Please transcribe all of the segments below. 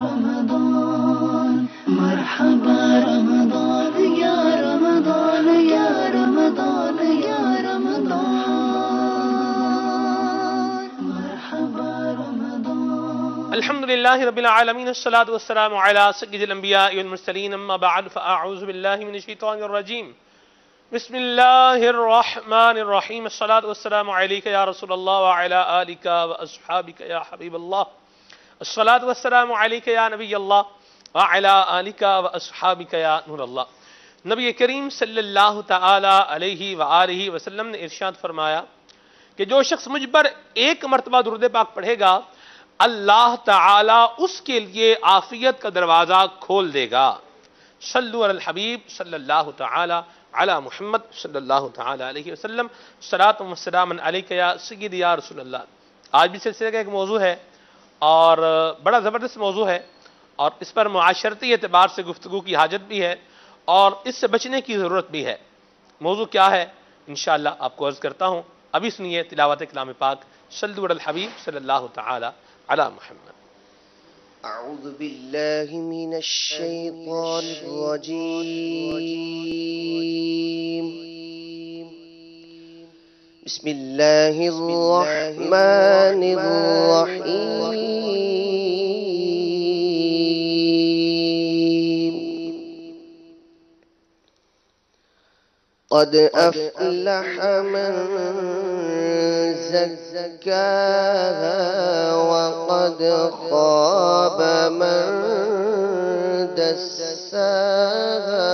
رمضان مرحبا رمضان يا رمضان يا رمضان يا رمضان مرحبا رمضان. الحمد لله رب العالمين الصلاة والسلام على سيد الأنبياء والمرسلين أما بعد فأعوذ بالله من الشيطان الرجيم. بسم الله الرحمن الرحيم. الصلاة والسلام عليك يا رسول الله وعلى آلك وأصحابك يا حبيب الله. الصلاة والسلام عليك يا نبي الله وعلى آلك وأصحابك يا نور الله. نبی کریم صلی اللہ تعالی علیہ وآلہ وسلم نے ارشاد فرمایا کہ جو شخص مجھ پر ایک مرتبہ درود پاک پڑھے گا اللہ تعالی اس کے لیے عافیت کا دروازہ کھول دے گا. صلو علی الحبیب صلی اللہ تعالی علی محمد صلی اللہ تعالی علیہ وسلم. صلاۃ و سلام علیک یا سید یا رسول اللہ. آج بھی سلسلے کا ایک موضوع ہے اور بڑا زبردست موضوع ہے اور اس پر معاشرتی اعتبار سے گفتگو کی حاجت بھی ہے اور اس سے بچنے کی ضرورت بھی ہے. موضوع کیا ہے انشاءاللہ آپ کو عرض کرتا ہوں. ابھی سنیے تلاوت کلام پاک. صلو علی الحبیب صلی اللہ تعالی علی محمد. اعوذ باللہ من الشیطان الرجیم. بسم اللہ الرحمن الرحیم. قد افلح من زکاها وقد خاب من دساها.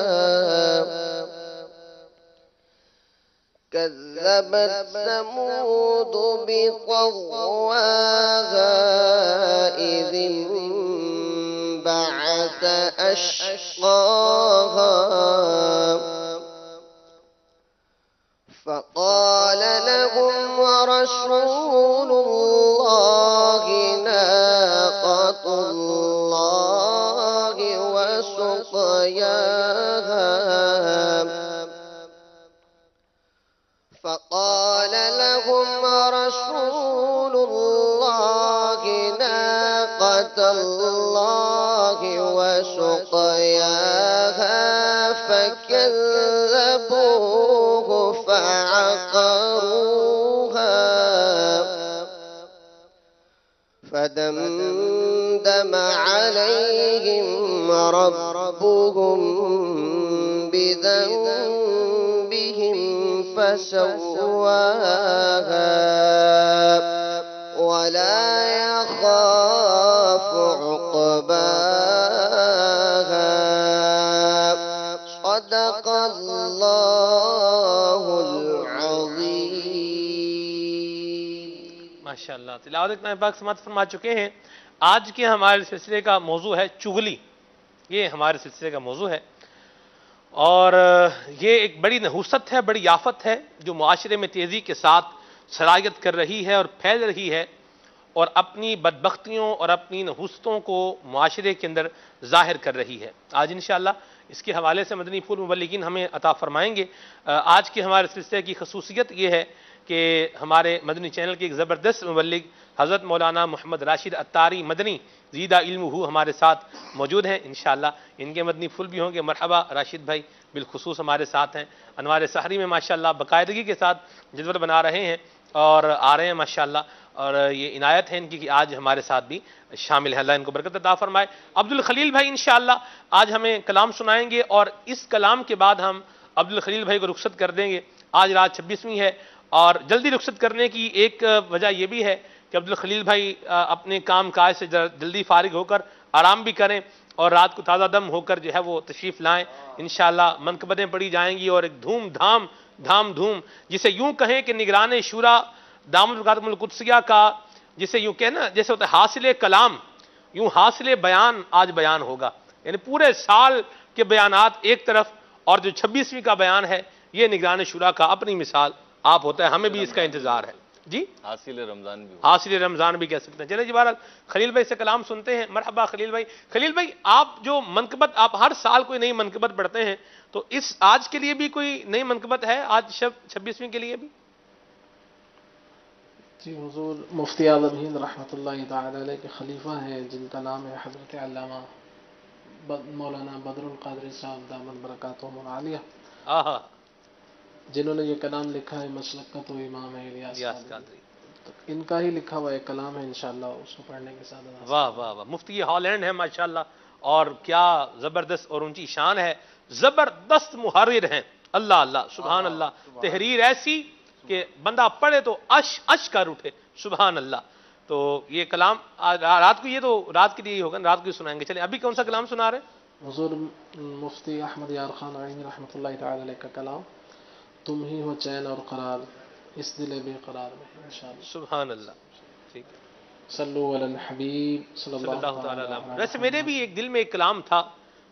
كذبت ثمود بطغواها إذ انبعث أشقاها فقال لهم رسول الله ناقة الله وسقياها. فقال لهم رسول الله ناقة الله وسقياها فكذبوه فعقروها فدمدم عليهم ربهم بذنبهم فسواها ولا يخاف عقباها. صدق اللہ العظیم. ماشاءاللہ. تلاوت کلام پاک سماعت فرما چکے ہیں. آج کے ہمارے سلسلے کا موضوع ہے چغلی. یہ ہمارے سلسلے کا موضوع ہے اور یہ ایک بڑی نحوست ہے, بڑی آفت ہے جو معاشرے میں تیزی کے ساتھ سرایت کر رہی ہے اور پھیل رہی ہے اور اپنی بدبختیوں اور اپنی نحوستوں کو معاشرے کے اندر ظاہر کر رہی ہے. آج انشاءاللہ اس کے حوالے سے مدنی پھول مبلغین ہمیں عطا فرمائیں گے. آج کے ہمارے سلسلے کی خصوصیت یہ ہے کہ ہمارے مدنی چینل کے ایک زبردست مبلغ حضرت مولانا محمد راشد اتاری مدنی زیدہ علم ہو ہمارے ساتھ موجود ہیں. انشاءاللہ ان کے مدنی پھول بھی ہوں گے. مرحبا راشد بھائی بالخصوص ہمارے ساتھ ہیں. انوار سحری میں ماشاءاللہ باقاعدگی کے ساتھ جدول بنا رہے ہیں اور آ رہے ہیں ماشاءاللہ اور یہ عنایت ہے ان کی کہ آج ہمارے ساتھ بھی شامل ہے. اللہ ان کو برکت عطا فرمائے. عبدالخلیل بھائی انشاءاللہ آج ہمیں کلام سنائیں گے اور اس کلام کے بعد ہم عبدالخلیل بھائی کو رخصت کر دیں گے. آج رات 26ویں ہے اور جلدی رخصت کرنے کی ایک وجہ یہ بھی ہے کہ عبدالخلیل بھائی اپنے کام کاج سے جلدی فارغ ہو کر آرام بھی کریں اور رات کو تازہ دم ہو کر جو ہے وہ تشریف لائیں. انشاءاللہ منقبتیں پڑھی جائیں گی اور ایک دھوم دھام جسے یوں کہیں کہ نگران شورا دامن القادم القدسیہ کا جسے یوں کہنا جیسے ہوتا ہے حاصل کلام یوں حاصل بیان آج بیان ہوگا. یعنی پورے سال کے بیانات ایک طرف اور جو 26ویں کا بیان ہے یہ نگران شورا کا اپنی مثال آپ ہوتا ہے. ہمیں بھی اس کا انتظار ہے. جی حاصل رمضان بھی کہہ سکتے ہیں. چلیں جی بہرحال خلیل بھائی سے کلام سنتے ہیں. مرحبا خلیل بھائی. خلیل بھائی آپ جو منقبت آپ ہر سال کوئی نئی منقبت پڑھتے ہیں تو اس آج کے لیے بھی کوئی نئی منقبت ہے؟ آج 26ویں کے لیے بھی جی حضور مفتی اعظم ہند رحمۃ اللہ تعالی علیہ کے خلیفہ ہیں جن کا نام ہے حضرت علامہ مولانا بدر القادری صاحب دامت برکاتہم العالیہ، آہا جنہوں نے یہ کلام لکھا ہے مسلک کا تو امام ہے الیاس الیاس قادری. تو ان کا ہی لکھا ہوا ایک کلام ہے انشاءاللہ اس کو پڑھنے کے ساتھ واہ واہ واہ، مفتی ہالینڈ ہے ماشاءاللہ، اور کیا زبردست اور اونچی شان ہے، زبردست محرر ہیں. اللہ اللہ سبحان اللہ، تحریر ایسی کہ بندہ پڑھے تو اش اش کر اٹھے. سبحان اللہ. تو یہ کلام رات کو، یہ تو رات کے لیے ہی ہوگا، رات کو ہی سنائیں گے. چلیں ابھی کون سا کلام سنا رہے ہیں؟ حضور مفتی احمد یار خان عینی رحمۃ اللہ تعالی علیہ کا کلام تم ہی ہو چین اور قرار اس دل بے قرار میں انشاءاللہ. سبحان اللہ. ٹھیک ہے، صلو علی الحبیب صلی صلی اللہ اللہ تعالی تعالی علیہ. ویسے میرے بھی ایک دل میں ایک کلام تھا،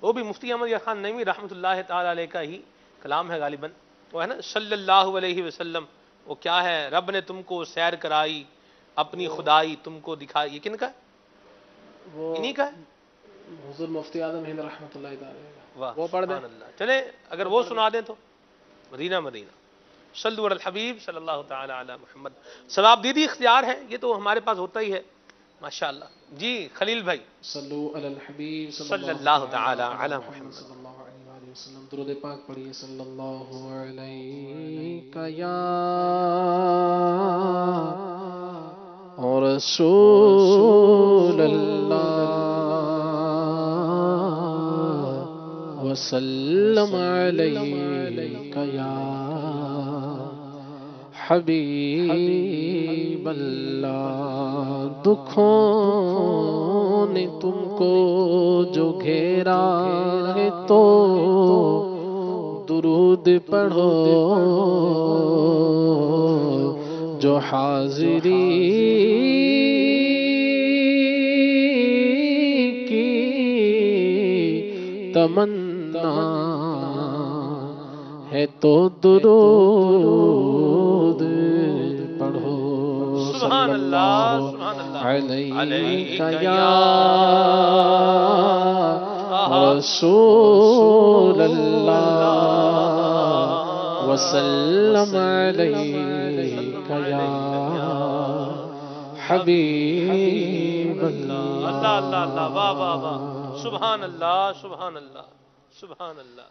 وہ بھی مفتی احمد یار خان نعیمی رحمۃ اللہ تعالی علیہ کا ہی کلام ہے غالباً. وہ ہے نا صلی اللہ علیہ وسلم. وہ کیا ہے؟ رب نے تم کو سیر کرائی، اپنی خدائی تم کو دکھائی. یہ کن کا ہے؟ وہ انہی کا ہے؟ حضور مفتی اعظم ہند رحمۃ اللہ تعالی علیہ. واہ وہ پڑھ دیں. سبحان اللہ. چلیں اگر وہ سنا دیں تو مدینہ مدینہ. صلو علی الحبیب صلی اللہ تعالی علی محمد. ثواب دیدی اختیار ہے، یہ تو ہمارے پاس ہوتا ہی ہے ماشاءاللہ. جی خلیل بھائی. صلو علی الحبیب صلی اللہ تعالی علی محمد. صلی اللہ علیہ وآلہ وسلم. درود پاک پڑھیے. صلی اللہ علیہ یا رسول اللہ وسلم علیک یا حبیب اللہ. دکھوں نے تم کو جو گھیرا ہے تو درود پڑھو، جو حاضری کی تمنا ہے تو درود پڑھو. سبحان اللہ سبحان اللہ. علیک یا رسول اللہ وسلم علیک یا حبیب اللہ. اللہ اللہ اللہ. واہ واہ واہ. سبحان اللہ سبحان اللہ سبحان اللہ.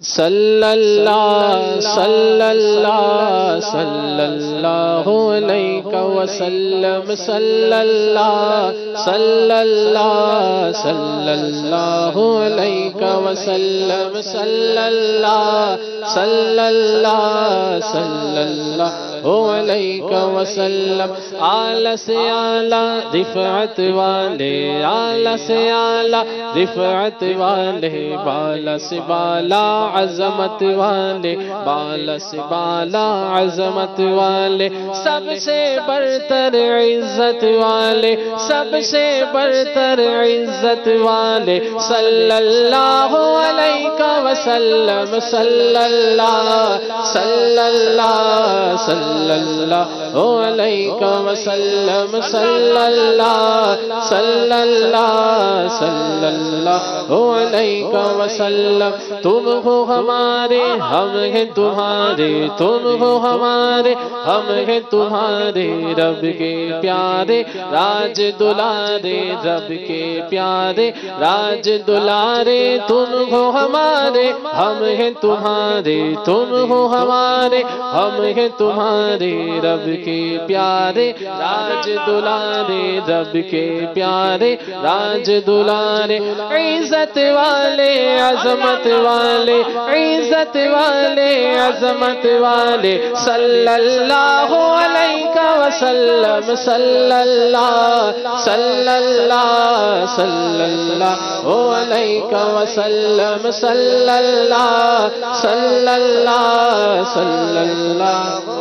صلی اللہ صلی اللہ صلی اللہ علیہ وسلم. صلی اللہ صلی اللہ صلی اللہ علیہ وسلم. صلی اللہ صلی اللہ صلی اللہ علیہ وسلم. اعلی سے اعلی رفعت والے، اعلی سے اعلی رفعت والے، بالا سے بالا عظمت والے، بالا سے بالا عظمت والے، سب سے برتر عزت والے، سب سے برتر عزت والے. صلی اللہ علیہ وسلم. صلی اللہ صلی اللہ صلی اللہ علیہ وسلم. صلی اللہ صلی اللہ صلی اللہ علیہ وسلم. تم ہو ہمارے، ہم ہیں تمہارے، تم ہو ہمارے، ہم ہیں تمہارے. رب کے پیارے راج دلارے، رب کے پیارے راج دلارے. تم ہو ہمارے، ہم ہیں تمہارے، تم ہو ہمارے، ہم ہیں تمہارے. رب کے پیارے راج دلارے، رب کے پیارے راج دلارے. عزت والے عظمت والے، عزت والے عظمت والے. صلی اللہ علیہ وسلم. صلی اللہ صلی اللہ صلی اللہ علیہ وسلم. صلی اللہ صلی اللہ صلی اللہ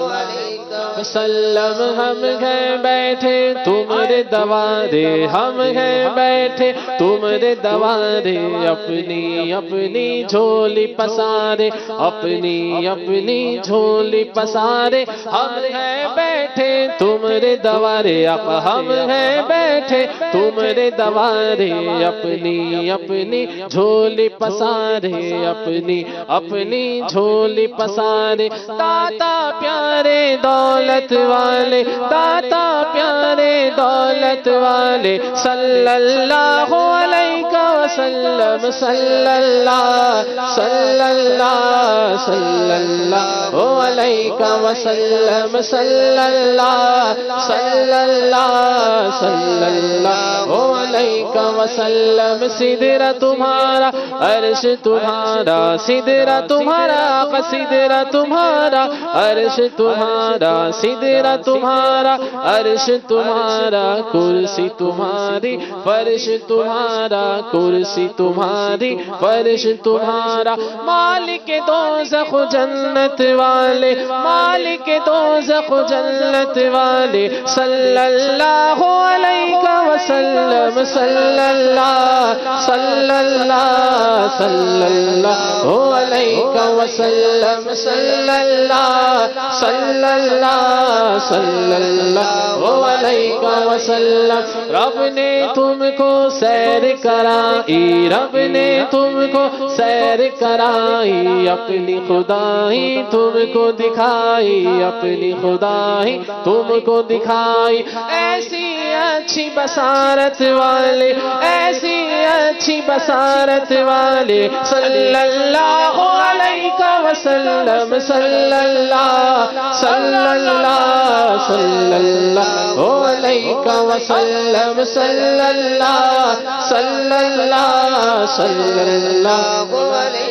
وسلم. ہم ہیں بیٹھے تمہارے دوارے، ہم ہیں بیٹھے تمہارے دوارے. اپنی اپنی جھولی پسارے، اپنی اپنی جھولی پسارے. ہم ہیں بیٹھے تمہارے دوارے، اب ہم ہیں بیٹھے تمہارے دوارے. اپنی اپنی جھولی پسارے، اپنی اپنی جھولی پسارے. داتا پیارے دولت دولت والے داتا پیارے دولت والے صلی اللہ علیہ وسلم صلی اللہ صلی اللہ صلی اللہ علیہ وسلم صلی اللہ صلی اللہ صلی اللہ علیہ وسلم سدرہ تمہارا عرش تمہارا سدرہ تمہارا سدرہ تمہارا عرش تمہارا سدرہ تمہارا عرش تمہارا کرسی تمہاری فرش تمہارا کرسی تمہاری فرش تمہارا مالک دوزخ جنت والے مالک دوزخ جنت والے صلی اللہ علیہ وسلم صلی اللہ صلی اللہ صلی اللہ علیہ وسلم صلی اللہ صلی اللہ صلی اللہ علیہ وسلم رب نے تم کو سیر کرائی رب نے تم کو سیر کرائی اپنی خدائی تم کو دکھائی اپنی خدائی تم کو دکھائی ایسی اچھی بصارت والے ایسی اچھی بصارت والے صلی اللہ علیہ وسلم صلی اللہ صلی اللہ صلی اللہ علیہ وسلم صلی اللہ صلی اللہ صلی اللہ علیہ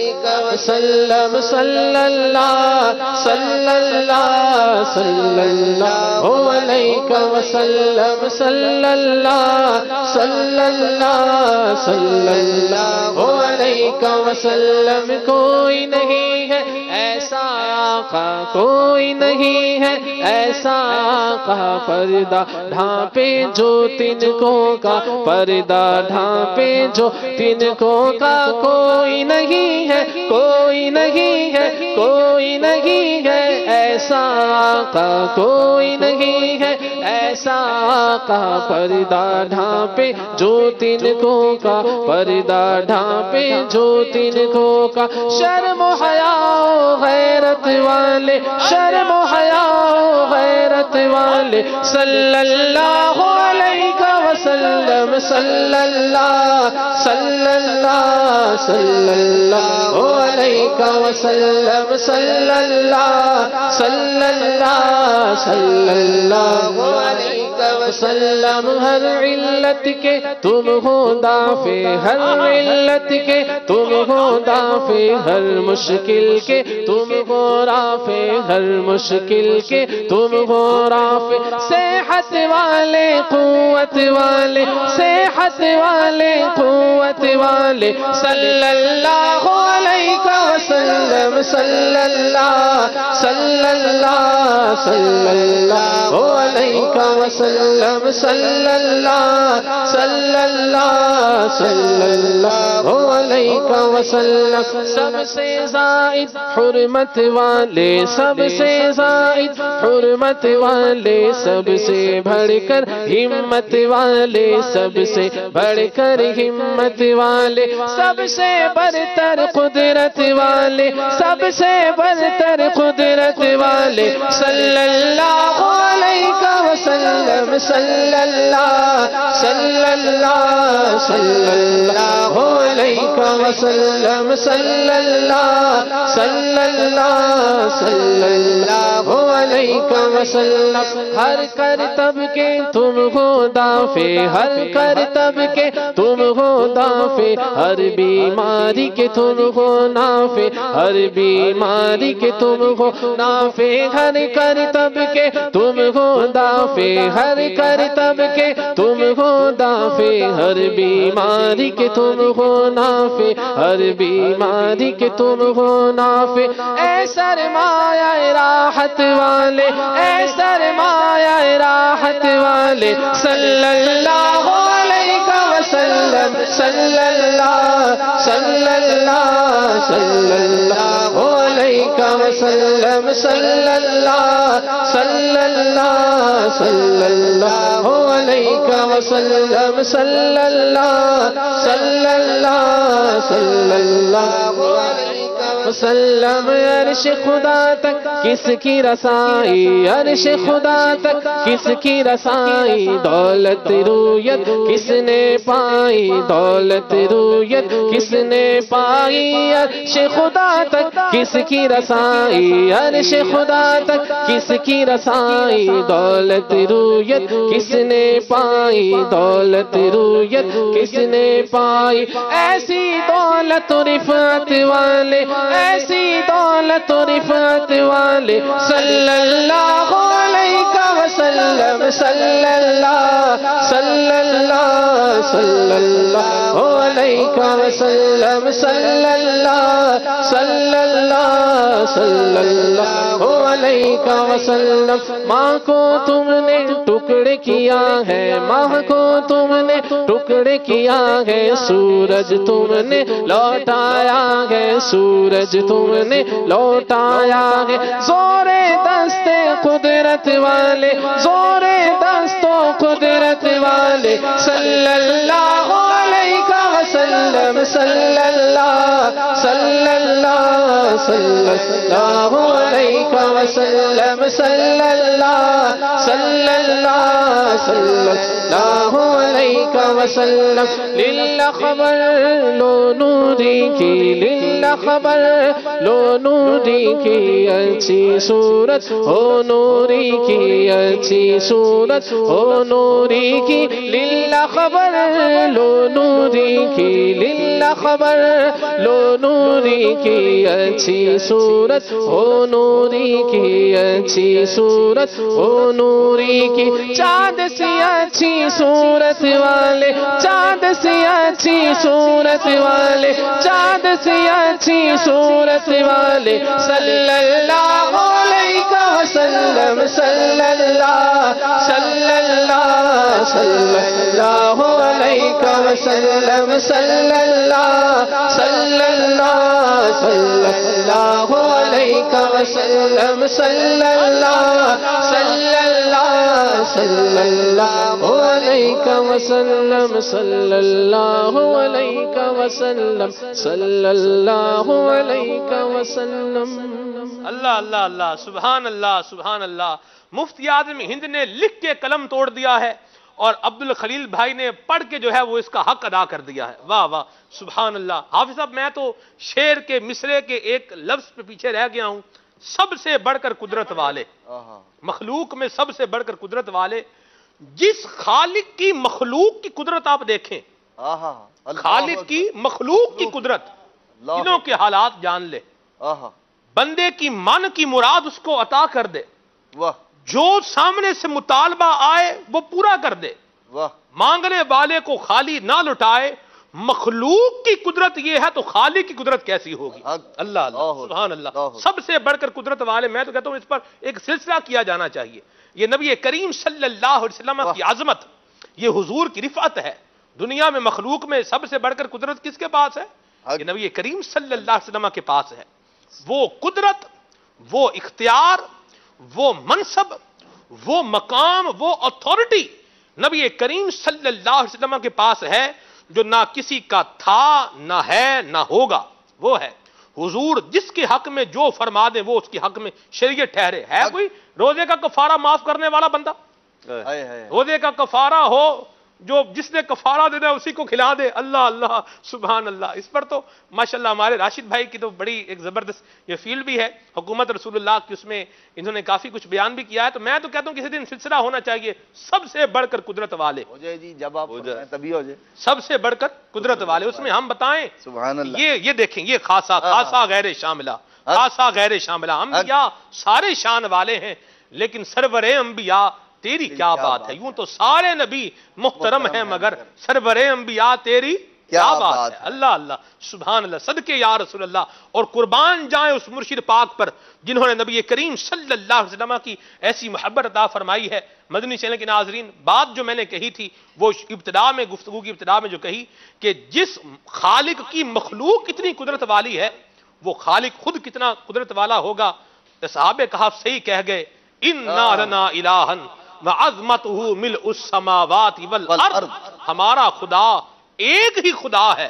وسلم صلی اللہ صلی اللہ صلی اللہ علیہ وسلم صلی اللہ صلی اللہ صلی اللہ علیہ وسلم کوئی نہیں ہے ایسا آقا کوئی نہیں ہے ایسا آقا پردہ ڈھانپے جو تنکوں کا پردہ ڈھانپے جو تنکوں کا کوئی نہیں ہے کوئی نہیں ہے کوئی نہیں ہے ایسا آقا کوئی نہیں ہے ایسا آقا پردہ ڈھانپے جو تنکوں کا پردہ ڈھانپے جو تنکوں کا شرم و حیا غیرت والے شرم و حیا غیرت والے صلی اللہ علیہ وسلم صلی اللہ صلی اللہ صلی اللہ علیہ وسلم صلی اللہ صلی اللہ صلی اللہ علیہ وسلم ہر علت کے تم ہو دافع ہر علت کے تم ہو دافع ہر مشکل کے تم ہو رافع ہر مشکل کے تم ہو رافع صحت والے قوت والے صحت والے قوت والے صلی اللہ علیہ وسلم صلی اللہ صلی اللہ صلی اللہ علیہ وسلم صلی اللہ صلی اللہ صلی اللہ علیہ وسلم سب سے زائد حرمت والے سب سے زائد حرمت والے سب سے بڑھ کر ہمت والے سب سے بڑھ کر ہمت والے سب سے برتر قدرت والے سب سے برتر قدرت والے صلی اللہ علیہ وسلم صلی اللہ صلی اللہ صلی اللہ علیہ وسلم صلی اللہ صلی اللہ صلی اللہ علیہ وسلم ہر کرتب کے تم ہو دافع ہر کرتب کے تم ہو دافع ہر بیماری کے تم ہو نافع ہر بیماری کے تم ہو نافع ہر کرتب کے تم ہو دافع ہر کرتب کے تم ہو دافع ہر بیماری کے تم ہو نافع ہر بیماری کے تم ہو نافع اے سرمایہ راحت والے اے سرمایہ راحت والے صلی اللہ علیہ وسلم صلی اللہ صلی اللہ صلی اللہ علیہ وسلم صلی اللہ صلی اللہ صلی اللہ علیہ وسلم صلی اللہ صلی اللہ صلی اللہ علیہ وسلم عرش خدا تک کس کی رسائی عرش خدا تک کس کی رسائی دولت رویت کس نے پائی دولت رویت کس نے پائی عرش خدا تک کس کی رسائی عرش خدا تک کس کی رسائی دولت رویت کس نے پائی دولت رویت کس نے پائی ایسی دولت و رفعت والے ایسی دولت و رفعت والے صلی اللہ علیہ وسلم صلی اللہ علیہ وسلم صلی اللہ علیہ وسلم ماں کو تم نے ٹکڑے کیا ہے ماں کو تم نے ٹکڑے کیا ہے سورج تم نے لوٹایا ہے سورج تم نے لوٹایا ہے زور دست قدرت والے زور دست قدرت والے صلی اللہ علیہ وسلم صلی اللہ علیہ وسلم صلی اللہ علیہ وسلم للہ خبر لو نوری کی للہ خبر لو نوری کی اچھی صورت ہو نوری کی اچھی صورت ہو نوری کی للہ خبر لو نوری کی للہ خبر لو نوری کی اچھی صورت ہو نوری کی اچھی صورت ہو نوری کی چاند سی اچھی صورت والے چاند سی اچھی صورت والے چاند سی اچھی صورت والے صلی اللہ علیہ وسلم صلی اللہ علیہ وسلم صلی اللہ علیہ وسلم صلی اللہ علیہ وسلم صلی اللہ علیہ وسلم صلی اللہ علیہ وسلم اللہ اللہ اللہ سبحان اللہ سبحان اللہ مفتی اعظم ہند نے لکھ کے قلم توڑ دیا ہے اور عبد الخلیل بھائی نے پڑھ کے جو ہے وہ اس کا حق ادا کر دیا ہے واہ واہ سبحان اللہ حافظ صاحب میں تو شعر کے مصرے کے ایک لفظ پہ پیچھے رہ گیا ہوں سب سے بڑھ کر قدرت والے مخلوق میں سب سے بڑھ کر قدرت والے جس خالق کی مخلوق کی قدرت آپ دیکھیں خالق کی مخلوق کی قدرت انہوں کے حالات جان لے بندے کی من کی مراد اس کو عطا کر دے جو سامنے سے مطالبہ آئے وہ پورا کر دے مانگنے والے کو خالی نہ لٹائے مخلوق کی قدرت یہ ہے تو خالق کی قدرت کیسی ہوگی اللہ اللہ سبحان اللہ سب سے بڑھ کر قدرت والے میں تو کہتا ہوں اس پر ایک سلسلہ کیا جانا چاہیے یہ نبی کریم صلی اللہ علیہ وسلم کی عظمت یہ حضور کی رفعت ہے دنیا میں مخلوق میں سب سے بڑھ کر قدرت کس کے پاس ہے یہ نبی کریم صلی اللہ علیہ وسلم کے پاس ہے وہ قدرت وہ اختیار وہ منصب وہ مقام وہ اتھارٹی نبی کریم صلی اللہ علیہ وسلم کے پاس ہے جو نہ کسی کا تھا نہ ہے نہ ہوگا وہ ہے حضور جس کے حق میں جو فرما دیں وہ اس کے حق میں شریعت ٹھہرے ہے کوئی روزے کا کفارہ معاف کرنے والا بندہ روزے کا کفارہ ہو جو جس نے کفارہ دینا اسی کو کھلا دے اللہ اللہ سبحان اللہ اس پر تو ماشاءاللہ ہمارے راشد بھائی کی تو بڑی ایک زبردست یہ فیلڈ بھی ہے حکومت رسول اللہ کی اس میں انہوں نے کافی کچھ بیان بھی کیا ہے تو میں تو کہتا ہوں کسی دن سلسلہ ہونا چاہیے سب سے بڑھ کر قدرت والے ہو جائے جی جب آپ ہو جائے تبھی ہو جائے سب سے بڑھ کر قدرت والے اس میں ہم بتائیں سبحان اللہ یہ دیکھیں یہ خاصا غیر شاملہ خاصا غیر شاملہ انبیاء سارے شان والے ہیں لیکن سرور انبیاء تیری کیا بات ہے یوں تو سارے نبی محترم ہیں مگر سرور انبیاء تیری کیا بات ہے اللہ اللہ سبحان اللہ صدقے یا رسول اللہ اور قربان جائیں اس مرشد پاک پر جنہوں نے نبی کریم صلی اللہ علیہ وسلم کی ایسی محبت عطا فرمائی ہے مدنی چینل کے ناظرین بات جو میں نے کہی تھی وہ ابتدا میں گفتگو کی ابتدا میں جو کہی کہ جس خالق کی مخلوق کتنی قدرت والی ہے وہ خالق خود کتنا قدرت والا ہوگا صحابہ کہف صحیح کہہ گئے اِنَّا لَنَا إِلَٰهًا وَعَظْمَتُهُ مِلْءُ السَّمَاوَاتِ وَالْأَرْضِ ہمارا خدا ایک ہی خدا ہے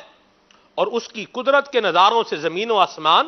اور اس کی قدرت کے نظاروں سے زمین و آسمان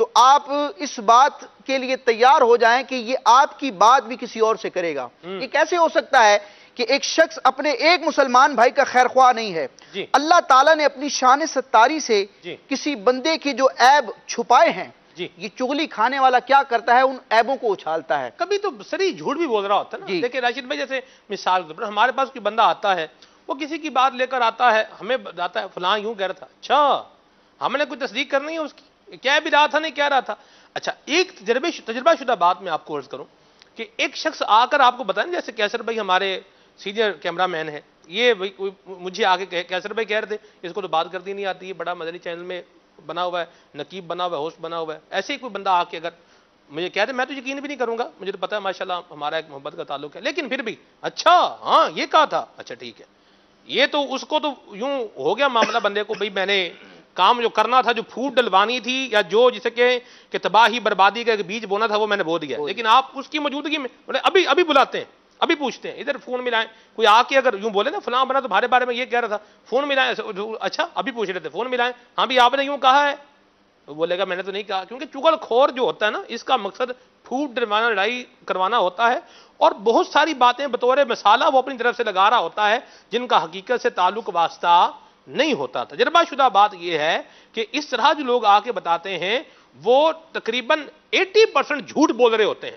تو آپ اس بات کے لیے تیار ہو جائیں کہ یہ آپ کی بات بھی کسی اور سے کرے گا. یہ کیسے ہو سکتا ہے کہ ایک شخص اپنے ایک مسلمان بھائی کا خیر خواہ نہیں ہے؟ اللہ تعالیٰ نے اپنی شان ستاری سے کسی بندے کی جو عیب چھپائے ہیں، یہ چغلی کھانے والا کیا کرتا ہے؟ ان عیبوں کو اچھالتا ہے. کبھی تو سری جھوٹ بھی بول رہا ہوتا ہے نا. دیکھیں راشد بھائی، جیسے مثال کے طور پر ہمارے پاس کوئی بندہ آتا ہے، وہ کسی کی بات لے کر آتا ہے، ہمیں بتاتا ہے فلاں یوں کہہ رہا تھا. اچھا، ہم نے کوئی تصدیق کرنی ہے اس کی، کہہ بھی رہا تھا نہیں کہہ رہا تھا. اچھا، ایک تجربہ شدہ بات میں آپ کو عرض کروں کہ ایک شخص آ کر آپ کو بتائیں، جیسے کیسر بھائی ہمارے سینئر کیمرہ مین ہیں، یہ مجھے آگے کیسر بھائی کہہ رہے تھے اس کو تو بات کرتی نہیں آتی ہے، بڑا مدنی چینل میں بنا ہوا ہے، نقیب بنا ہوا ہے، ہوسٹ بنا ہوا ہے. ایسے ہی کوئی بندہ آ کے اگر مجھے کہہ دے، میں تو یقین بھی نہیں کروں گا، مجھے تو پتا ہے ماشاءاللہ ہمارا ایک محبت کا تعلق ہے، لیکن پھر بھی اچھا ہاں یہ کہا تھا، اچھا ٹھیک ہے. یہ تو اس کو تو یوں ہو گیا معاملہ بندے کو، بھئی میں نے کام جو کرنا تھا، جو پھوٹ ڈلوانی تھی، یا جو جسے کہ تباہی بربادی کا بیج بونا تھا، وہ میں نے بو دیا. لیکن آپ اس کی موجودگی میں ابھی بلاتے ہیں، ابھی پوچھتے ہیں، ادھر فون ملائیں. کوئی آ کے اگر یوں بولے نا فلاں بنا تمہارے بارے میں یہ کہہ رہا تھا، فون ملائیں. اچھا ابھی پوچھ رہے تھے، فون ملائیں. ہاں بھی آپ نے یوں کہا ہے، وہ بولے گا میں نے تو نہیں کہا. کیونکہ چغل خور جو ہوتا ہے نا، اس کا مقصد پھوٹ ڈلوانا، لڑائی کروانا ہوتا ہے، اور بہت ساری باتیں بطور مثالہ وہ اپنی طرف سے لگا رہا ہوتا ہے جن کا حقیقت سے تعلق واسطہ نہیں ہوتا. تجربہ شدہ بات یہ ہے کہ اس طرح جو لوگ آ کے بتاتے ہیں وہ تقریباً 80% جھوٹ بول رہے ہوتے ہیں،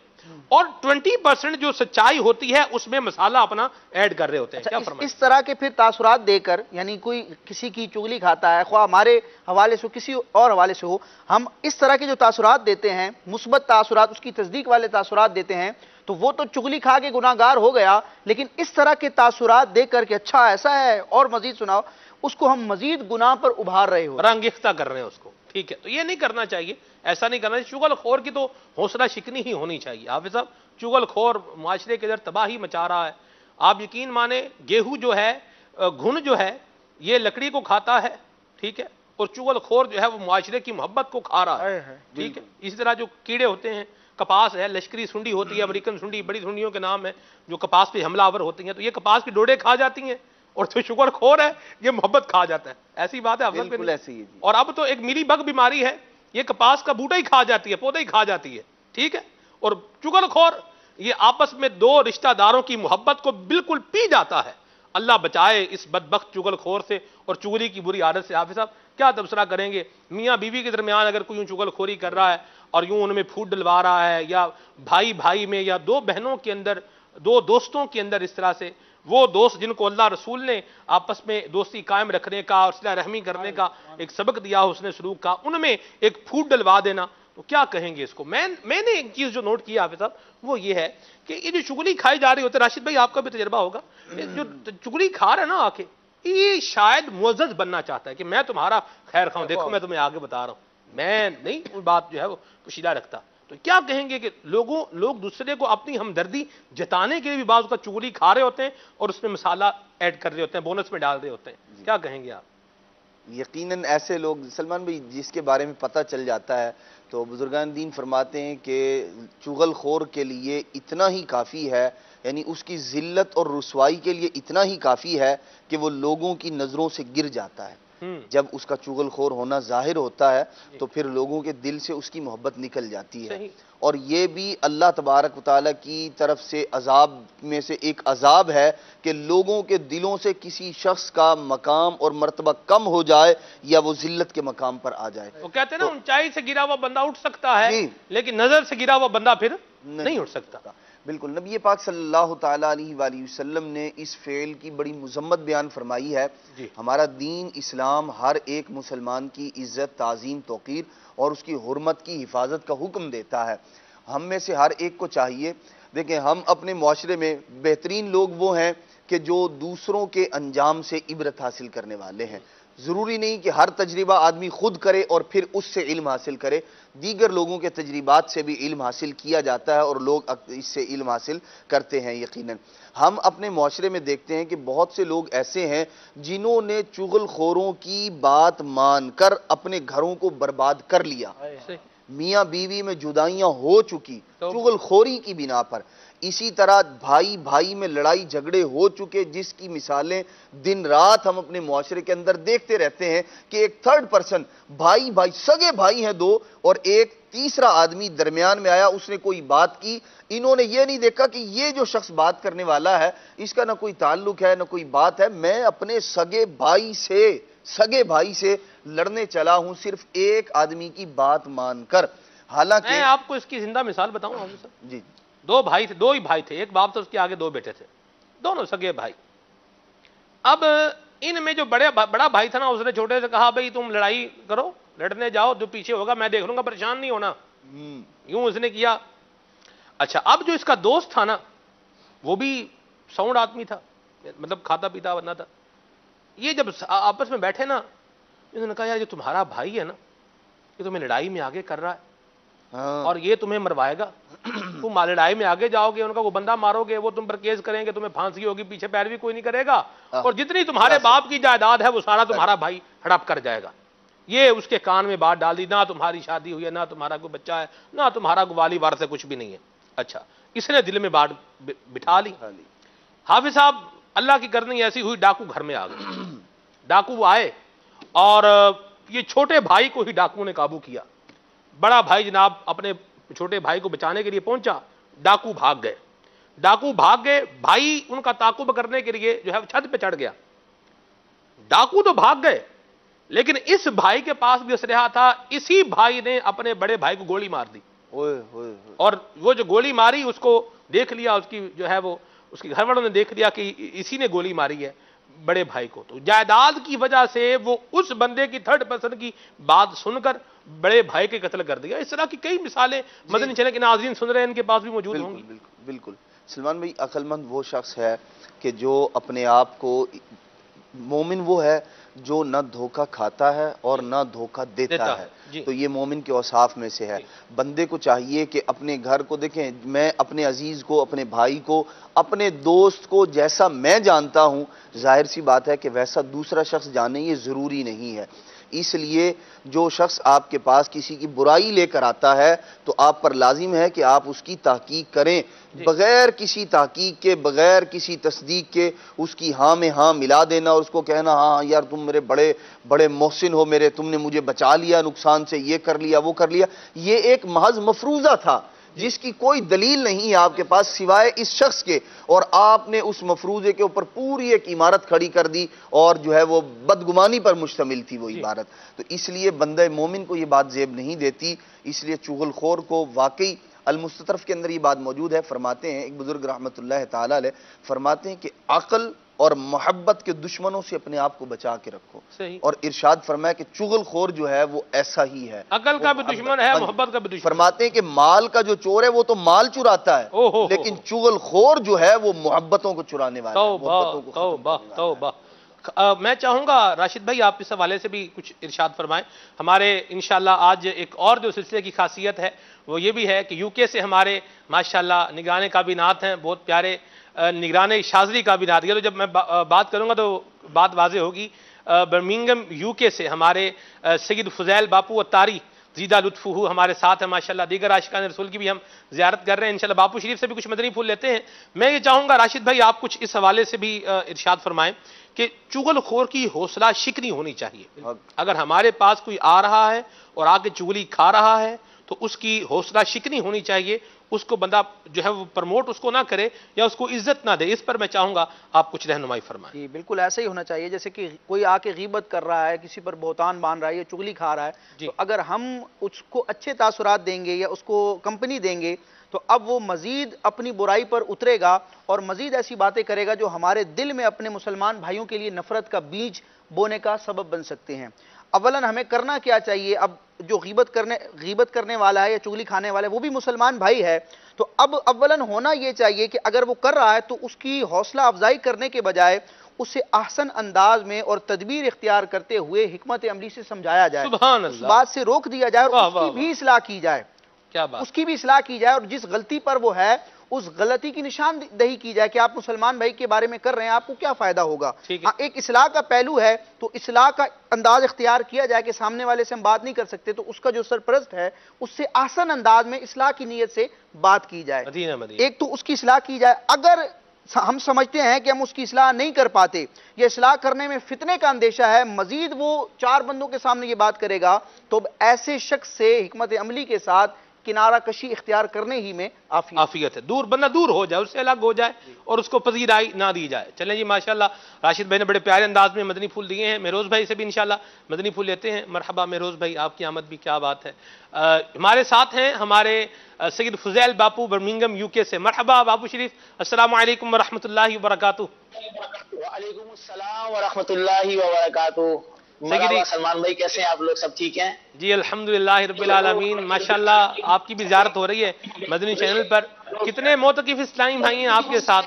اور 20% جو سچائی ہوتی ہے اس میں مسالہ اپنا ایڈ کر رہے ہوتے ہیں. کیا فرمائیں؟ اس طرح کے پھر تاثرات دے کر، یعنی کوئی کسی کی چغلی کھاتا ہے، خواہ ہمارے حوالے سے ہو کسی اور حوالے سے ہو، ہم اس طرح کے جو تاثرات دیتے ہیں، مثبت تاثرات، اس کی تصدیق والے تاثرات دیتے ہیں، تو وہ تو چغلی کھا کے گناہگار ہو گیا. لیکن اس طرح کے تاثرات دے کر کہ اچھا ایسا ہے اور مزید سناؤ، اس کو ہم مزید گناہ پر ابھار رہے ہو، رنگیختہ کر رہے ہیں اس کو. ٹھیک ہے، تو یہ نہیں کرنا چاہیے، ایسا نہیں کرنا چاہیے. چغل خور کی تو حوصلہ شکنی ہی ہونی چاہیے. حافظ صاحب، چغل خور معاشرے کے اندر تباہی مچا رہا ہے. آپ یقین مانیں، گیہوں جو ہے، گھن جو ہے، یہ لکڑی کو کھاتا ہے، ٹھیک ہے، اور چغل خور جو ہے وہ معاشرے کی محبت کو کھا رہا ہے. ٹھیک ہے، اسی طرح جو کیڑے ہوتے ہیں، کپاس ہے، لشکری سنڈی ہوتی ہے، امریکن سنڈی، بڑی سنڈیوں کے نام ہے جو کپاس پہ حملہ آور ہوتی ہیں، تو یہ کپاس کی ڈوڈے کھا جاتی ہیں، اور جو چغل خور ہے یہ محبت کھا جاتا ہے. ایسی بات ہے. بالکل ایسی ہے. اور اب تو ایک میلی بگ بیماری ہے، یہ کپاس کا بوٹا ہی کھا جاتی ہے، پودا ہی کھا جاتی ہے. ٹھیک ہے، اور چغل خور یہ آپس میں دو رشتہ داروں کی محبت کو بالکل پی جاتا ہے. اللہ بچائے اس بدبخت چغل خور سے اور چغلی کی بری عادت سے. حافظ صاحب کیا تبصرہ کریں گے؟ میاں بیوی کے درمیان اگر کوئی چغل خوری کر رہا ہے اور یوں ان میں پھوٹ ڈلوا رہا ہے، یا بھائی بھائی میں، یا دو بہنوں کے اندر، دو دوستوں کے اندر، اس طرح سے وہ دوست جن کو اللہ رسول نے آپس میں دوستی قائم رکھنے کا اور صلہ رحمی کرنے کا ایک سبق دیا حسن سلوک کا، ان میں ایک پھوٹ ڈلوا دینا، تو کیا کہیں گے اس کو؟ میں نے ایک چیز جو نوٹ کیا حافظ صاحب وہ یہ ہے کہ یہ جو چغلی کھائی جا رہی ہوتی ہے، راشد بھائی آپ کا بھی تجربہ ہوگا، جو چغلی کھا رہا ہے نا آ کے، یہ شاید معزز بننا چاہتا ہے کہ میں تمہارا خیر خواہ ہوں، دیکھو میں تمہیں آگے بتا رہا ہوں، میں نہیں وہ بات جو ہے وہ پوشیدہ رکھتا. تو کیا کہیں گے کہ لوگ دوسرے کو اپنی ہمدردی جتانے کے لیے بھی بعض کا چغلی کھا رہے ہوتے ہیں اور اس میں مسالہ ایڈ کر رہے ہوتے ہیں، بونس میں ڈال رہے ہوتے ہیں. کیا کہیں گے آپ؟ یقیناً ایسے لوگ سلمان بھائی جس کے بارے میں پتہ چل جاتا ہے تو بزرگان دین فرماتے ہیں کہ چغل خور کے لیے اتنا ہی کافی ہے، یعنی اس کی ذلت اور رسوائی کے لیے اتنا ہی کافی ہے کہ وہ لوگوں کی نظروں سے گر جاتا ہے. جب اس کا چغل خور ہونا ظاہر ہوتا ہے تو پھر لوگوں کے دل سے اس کی محبت نکل جاتی ہے. اور یہ بھی اللہ تبارک و تعالیٰ کی طرف سے عذاب میں سے ایک عذاب ہے کہ لوگوں کے دلوں سے کسی شخص کا مقام اور مرتبہ کم ہو جائے یا وہ ذلت کے مقام پر آ جائے. وہ کہتے ہیں نا اونچائی سے گرا ہوا بندہ اٹھ سکتا ہے لیکن نظر سے گرا ہوا بندہ پھر نہیں اٹھ سکتا. بالکل. نبی پاک صلی اللہ تعالیٰ علیہ وآلہ وسلم نے اس فعل کی بڑی مذمت بیان فرمائی ہے. ہمارا دین اسلام ہر ایک مسلمان کی عزت، تعظیم، توقیر اور اس کی حرمت کی حفاظت کا حکم دیتا ہے. ہم میں سے ہر ایک کو چاہیے، دیکھیں ہم اپنے معاشرے میں بہترین لوگ وہ ہیں کہ جو دوسروں کے انجام سے عبرت حاصل کرنے والے ہیں. ضروری نہیں کہ ہر تجربہ آدمی خود کرے اور پھر اس سے علم حاصل کرے، دیگر لوگوں کے تجربات سے بھی علم حاصل کیا جاتا ہے اور لوگ اس سے علم حاصل کرتے ہیں. یقیناً ہم اپنے معاشرے میں دیکھتے ہیں کہ بہت سے لوگ ایسے ہیں جنہوں نے چغل خوروں کی بات مان کر اپنے گھروں کو برباد کر لیا. میاں بیوی میں جدائیاں ہو چکی چغل خوری کی بنا پر، اسی طرح بھائی بھائی میں لڑائی جھگڑے ہو چکے، جس کی مثالیں دن رات ہم اپنے معاشرے کے اندر دیکھتے رہتے ہیں کہ ایک تھرڈ پرسن بھائی سگے بھائی ہیں دو، اور ایک تیسرا آدمی درمیان میں آیا، اس نے کوئی بات کی، انہوں نے یہ نہیں دیکھا کہ یہ جو شخص بات کرنے والا ہے اس کا نہ کوئی تعلق ہے نہ کوئی بات ہے، میں اپنے سگے بھائی سے لڑنے چلا ہوں صرف ایک آدمی کی بات مان کر۔ حالانکہ میں آپ کو اس کی زندہ مثال بتاؤں حافظ صاحب، جی دو بھائی تھے، دو ہی بھائی تھے، ایک باپ تھا، اس کے آگے دو بیٹے تھے، دونوں سگے بھائی۔ اب ان میں جو بڑا بھائی تھا نا، اس نے چھوٹے سے کہا بھئی تم لڑائی کرو، لڑنے جاؤ، جو پیچھے ہوگا میں دیکھ لوں گا، پریشان نہیں ہونا، یوں اس نے کیا۔ اچھا، اب جو اس کا دوست تھا نا، وہ بھی ساؤنڈ آدمی تھا، مطلب کھاتا پیتا بندہ تھا۔ یہ جب آپس میں بیٹھے نا، انہوں نے کہا یار جو تمہارا بھائی ہے نا، یہ تمہیں لڑائی میں آگے کر رہا ہے اور یہ تمہیں مروائے گا، تم لڑائی میں آگے جاؤ گے، ان کا وہ بندہ مارو گے، وہ تم پر کیس کریں گے، تمہیں پھانسی ہوگی، پیچھے پیروی کوئی نہیں کرے گا، اور جتنی تمہارے باپ کی جائیداد ہے وہ سارا تمہارا بھائی ہڑپ کر جائے گا۔ یہ اس کے کان میں بات ڈال دی، نہ تمہاری شادی ہوئی ہے، نہ تمہارا کوئی بچہ ہے، نہ تمہارا کوئی والی وارث ہے، کچھ بھی نہیں ہے۔ اچھا، اس نے دل میں بات بٹھا لی۔ حافظ صاحب، اللہ کی کرنی ایسی ہوئی، ڈاکو گھر میں آ گئے۔ ڈاکو آئے اور یہ چھوٹے بھائی کو ہی ڈاکو نے قابو کیا۔ بڑا بھائی جناب اپنے چھوٹے بھائی کو بچانے کے لیے پہنچا، ڈاکو بھاگ گئے، بھائی ان کا تعاقب کرنے کے لیے جو ہے چھت پہ چڑھ گیا۔ ڈاکو تو بھاگ گئے، لیکن اس بھائی کے پاس بھی اسلحہ تھا، اسی بھائی نے اپنے بڑے بھائی کو گولی مار دی، اور وہ جو گولی ماری اس کو دیکھ لیا، اس کی جو ہے وہ اس کے گھر والوں نے دیکھ لیا کہ اسی نے گولی ماری ہے بڑے بھائی کو۔ تو جائیداد کی وجہ سے وہ اس بندے کی تھرڈ پرسن کی بات سن کر بڑے بھائی کے قتل کر دیا۔ اس طرح کی کئی مثالیں مدنی چینل کے ناظرین سن رہے ہیں، ان کے پاس بھی موجود ہوں گی۔ بالکل سلمان بھائی، عقل مند وہ شخص ہے کہ جو اپنے آپ کو، مومن وہ ہے جو نہ دھوکہ کھاتا ہے اور نہ دھوکہ دیتا ہے، تو یہ مومن کے اوصاف میں سے ہے۔ بندے کو چاہیے کہ اپنے گھر کو دیکھیں، میں اپنے عزیز کو، اپنے بھائی کو، اپنے دوست کو جیسا میں جانتا ہوں، ظاہر سی بات ہے کہ ویسا دوسرا شخص جانے یہ ضروری نہیں ہے۔ اس لیے جو شخص آپ کے پاس کسی کی برائی لے کر آتا ہے تو آپ پر لازم ہے کہ آپ اس کی تحقیق کریں، بغیر کسی تحقیق کے، بغیر کسی تصدیق کے اس کی ہاں میں ہاں ملا دینا اور اس کو کہنا ہاں یار تم میرے بڑے محسن ہو، تم نے مجھے بچا لیا نقصان سے، یہ کر لیا وہ کر لیا، یہ ایک محض مفروضہ تھا جس کی کوئی دلیل نہیں ہے آپ کے پاس سوائے اس شخص کے، اور آپ نے اس مفروضے کے اوپر پوری ایک عمارت کھڑی کر دی، اور جو ہے وہ بدگمانی پر مشتمل تھی وہ عبارت۔ تو اس لیے بندہ مومن کو یہ بات زیب نہیں دیتی، اس لیے چغل خور کو واقعی المستطرف کے اندر یہ بات موجود ہے۔ فرماتے ہیں ایک بزرگ رحمت اللہ تعالی علیہ، فرماتے ہیں کہ عقل اور محبت کے دشمنوں سے اپنے آپ کو بچا کے رکھو، اور ارشاد فرمایا کہ چغل خور جو ہے وہ ایسا ہی ہے، عقل کا بھی دشمن ہے، محبت کا بھی دشمن۔ فرماتے ہیں کہ مال کا جو چور ہے وہ تو مال چراتا ہے، لیکن چغل خور جو ہے وہ محبتوں کو چرانے والا ہے۔ توبہ۔ میں چاہوں گا راشد بھائی آپ اس حوالے سے بھی کچھ ارشاد فرمائیں۔ ہمارے انشاءاللہ آج ایک اور جو سلسلے کی خاصیت ہے وہ یہ بھی ہے کہ یو کے سے ہمارے ماشاءاللہ نگران کابینات ہیں، بہت پیارے نگران شاذلی کابینات، یہ تو جب میں بات کروں گا تو بات واضح ہوگی۔ برمنگم یو کے سے ہمارے سید فضیل باپو اتاری زیدہ لطفہ ہمارے ساتھ ہیں ماشاءاللہ، دیگر عاشقان رسول کی بھی ہم زیارت کر رہے ہیں، انشاءاللہ باپو شریف سے بھی کچھ مدنی پھول لیتے ہیں۔ میں یہ چاہوں گا راشد بھائی آپ کچھ اس حوالے سے بھی ارشاد فرمائیں کہ چغل خور کی حوصلہ شکنی ہونی چاہیے۔ اگر ہمارے پاس کوئی آ رہا ہے اور آ کے چغلی کھا رہا ہے تو اس کی حوصلہ شکنی ہونی چاہیے، اس کو بندہ جو ہے وہ پرموٹ اس کو نہ کرے یا اس کو عزت نہ دے۔ اس پر میں چاہوں گا آپ کچھ رہنمائی فرمائیں۔ جی بالکل ایسا ہی ہونا چاہیے، جیسے کہ کوئی آ کے غیبت کر رہا ہے، کسی پر بہتان باندھ رہا ہے یا چغلی کھا رہا ہے، تو اگر ہم اس کو اچھے تاثرات دیں گے یا اس کو کمپنی دیں گے تو اب وہ مزید اپنی برائی پر اترے گا اور مزید ایسی باتیں کرے گا جو ہمارے دل میں اپنے مسلمان بھائیوں کے لیے نفرت کا بیج بونے کا سبب بن سکتے ہیں۔ اولاً ہمیں کرنا کیا چاہیے؟ اب جو غیبت کرنے والا ہے یا چغلی کھانے والا ہے وہ بھی مسلمان بھائی ہے، تو اب اولاً ہونا یہ چاہیے کہ اگر وہ کر رہا ہے تو اس کی حوصلہ افزائی کرنے کے بجائے اسے احسن انداز میں اور تدبیر اختیار کرتے ہوئے حکمت عملی سے سمجھایا جائے، اس بات سے روک دیا جائے اور اس کی بھی اصلاح کی جائے، اس کی بھی اصلاح کی جائے، اور جس غلطی پر وہ ہے اس غلطی کی نشاندہی کی جائے کہ آپ مسلمان بھائی کے بارے میں کر رہے ہیں، آپ کو کیا فائدہ ہوگا۔ ایک اصلاح کا پہلو ہے تو اصلاح کا انداز اختیار کیا جائے کہ سامنے والے سے ہم بات نہیں کر سکتے تو اس کا جو سرپرست ہے اس سے آسان انداز میں اصلاح کی نیت سے بات کی جائے۔ ایک تو اس کی اصلاح کی جائے، اگر ہم سمجھتے ہیں کہ ہم اس کی اصلاح نہیں کر پاتے، یہ اصلاح کرنے میں فتنے کا اندیشہ ہے، مزید وہ 4 بندوں کے سامنے یہ بات کرے گا، تو ایسے شخص سے حکمت عملی کے ساتھ کنارہ کشی اختیار کرنے ہی میں آفیت ہے، بندہ دور ہو جائے، اس سے الگ ہو جائے اور اس کو پذیرائی نہ دی جائے۔ چلیں جی ماشاءاللہ راشد بھائی نے بڑے پیارے انداز میں مدنی پھول دیے ہیں، مہروز بھائی سے بھی انشاءاللہ مدنی پھول لیتے ہیں۔ مرحبا مہروز بھائی، آپ کی آمد بھی کیا بات ہے۔ ہمارے ساتھ ہیں ہمارے سید فضیل باپو برمنگم UK سے۔ مرحبا باپو شریف، السلام علیکم ورحمۃ اللہ وبرکاتہ۔ وعلیکم السلام ورحمۃ اللہ وبرکاتہ۔ سلمان بھائی کیسے ہیں آپ لوگ، سب ٹھیک ہیں؟ جی الحمدللہ رب العالمین، ماشاءاللہ آپ کی بھی زیارت ہو رہی ہے مدنی چینل پر۔ کتنے معتکف اسلامی بھائی ہیں آپ کے ساتھ؟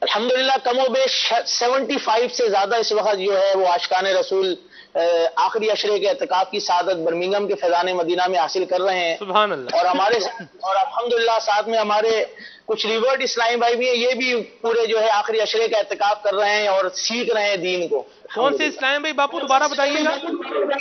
الحمدللہ کم و بیش 75 سے زیادہ اس وقت جو ہے وہ عاشقان رسول آخری عشرے کے اعتکاف کی سعادت برمنگم کے فیضان مدینہ میں حاصل کر رہے ہیں۔ سبحان اللہ۔ اور الحمدللہ ساتھ میں ہمارے کچھ ریورٹ اسلامی بھائی بھی ہیں، یہ بھی پورے جو ہے آخری عشرے کا اعتکاف کر رہے ہیں اور سیکھ رہے ہیں دین کو۔ کون سے اسلامی بھائی باپو دوبارہ بتائیے گا؟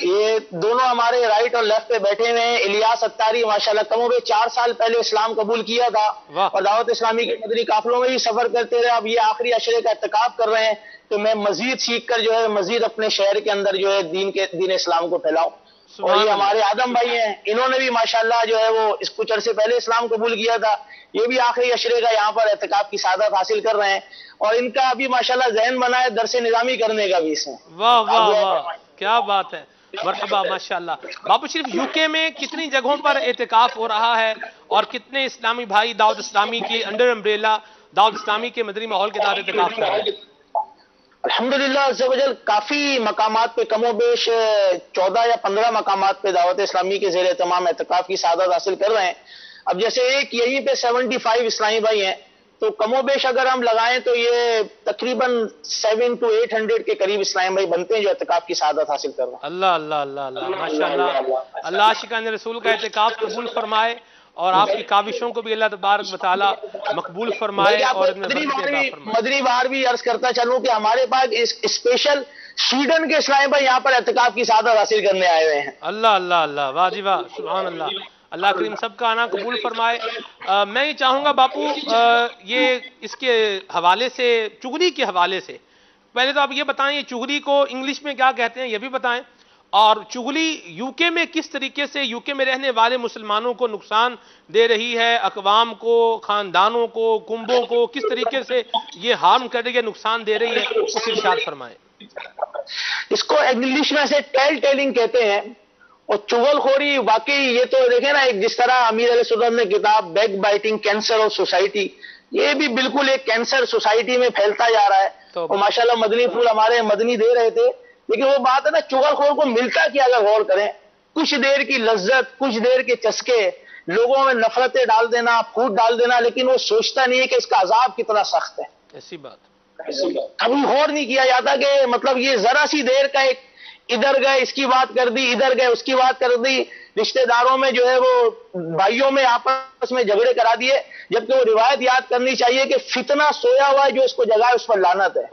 یہ دونوں ہمارے رائٹ اور لیفٹ پہ بیٹھے ہوئے ہیں۔ الیاس اتاری ماشاءاللہ کم و بیش 4 سال پہلے اسلام قبول کیا تھا اور دعوت اسلامی کے مدنی قافلوں میں بھی سفر کرتے رہے، اب یہ آخری عشرے کا اعتکاف کر رہے ہیں تو میں مزید سیکھ کر جو ہے مزید اپنے شہر کے اندر جو ہے دین اسلام کو پھیلاؤں۔ اور یہ ہمارے آدم بھائی ہیں، انہوں نے بھی ماشاءاللہ جو ہے وہ اس کچھ عرصے پہلے اسلام قبول کیا تھا، یہ بھی آخری عشرے کا یہاں پر اعتکاف کی سعادت حاصل کر رہے ہیں اور ان کا ابھی ماشاءاللہ ذہن بنا ہے درس نظامی کرنے کا بھی اس میں۔ واہ واہ واہ، کیا بات ہے، مرحبا ماشاءاللہ۔ باپو شریف UK میں کتنی جگہوں پر اعتکاف ہو رہا ہے اور کتنے اسلامی بھائی دعوت اسلامی کے انڈر امبریلا دعوت اسلامی کے مدنی ماحول کے تحت اعتکاف کر رہے ہیں؟ الحمدللہ عز و جل کافی مقامات پہ کم و بیش 14 یا 15 مقامات پہ دعوت اسلامی کے زیر اہتمام اعتکاف کی سعادت حاصل کر رہے ہیں۔ اب جیسے ایک یہیں پہ 75 اسلامی بھائی ہیں تو کم و بیش اگر ہم لگائیں تو یہ تقریباً 700 to 800 کے قریب اسلامی بھائی بنتے ہیں جو اعتکاف کی سعادت حاصل کر رہے ہیں۔ اللہ اللہ اللہ اللہ ماشاءاللہ، اللہ عاشقان رسول کا اعتکاف قبول فرمائے اور آپ کی کاوشوں کو بھی اللہ تبارک و تعالی مقبول فرمائے اور مدنی بار بھی عرض کرتا چلوں کہ ہمارے پاس اسپیشل سویڈن کے اسلامی بھائی یہاں پر اعتکاف کی سعادت حاصل کرنے آئے ہوئے ہیں۔ اللہ اللہ اللہ، واہ جی واہ، سبحان اللہ، اللہ کریم سب کا آنا قبول فرمائے۔ میں یہ چاہوں گا باپو یہ اس کے حوالے سے، چغلی کے حوالے سے پہلے تو آپ یہ بتائیں یہ چغلی کو انگلش میں کیا کہتے ہیں یہ بھی بتائیں، اور چغلی UK میں کس طریقے سے UK میں رہنے والے مسلمانوں کو نقصان دے رہی ہے، اقوام کو، خاندانوں کو، کنبوں کو کس طریقے سے یہ ہارم کر رہی ہے، نقصان دے رہی ہے، اس ارشاد فرمائیں۔ اس کو انگلش میں سے ٹیل ٹیلنگ کہتے ہیں اور چغل خوری واقعی یہ تو دیکھیں نا، ایک جس طرح امیر علیہ السلام نے کتاب back biting cancer of society, یہ بھی بالکل ایک کینسر سوسائٹی میں پھیلتا جا رہا ہے اور ماشاءاللہ مدنی پھول ہمارے مدنی دے رہے تھے، لیکن وہ بات ہے نا چغل خور کو ملتا کیا اگر غور کریں، کچھ دیر کی لذت، کچھ دیر کے چسکے، لوگوں میں نفرتیں ڈال دینا، پھوٹ ڈال دینا، لیکن وہ سوچتا نہیں ہے کہ اس کا عذاب کتنا سخت ہے۔ ایسی بات کبھی غور نہیں کیا جاتا کہ مطلب یہ ذرا سی دیر کا ایک ادھر گئے اس کی بات کر دی، ادھر گئے اس کی بات کر دی، رشتہ داروں میں جو ہے وہ بھائیوں میں آپس میں جھگڑے کرا دیے، جبکہ وہ روایت یاد کرنی چاہیے کہ فتنہ سویا ہوا ہے جو اس کو جگائے اس پر لعنت ہے۔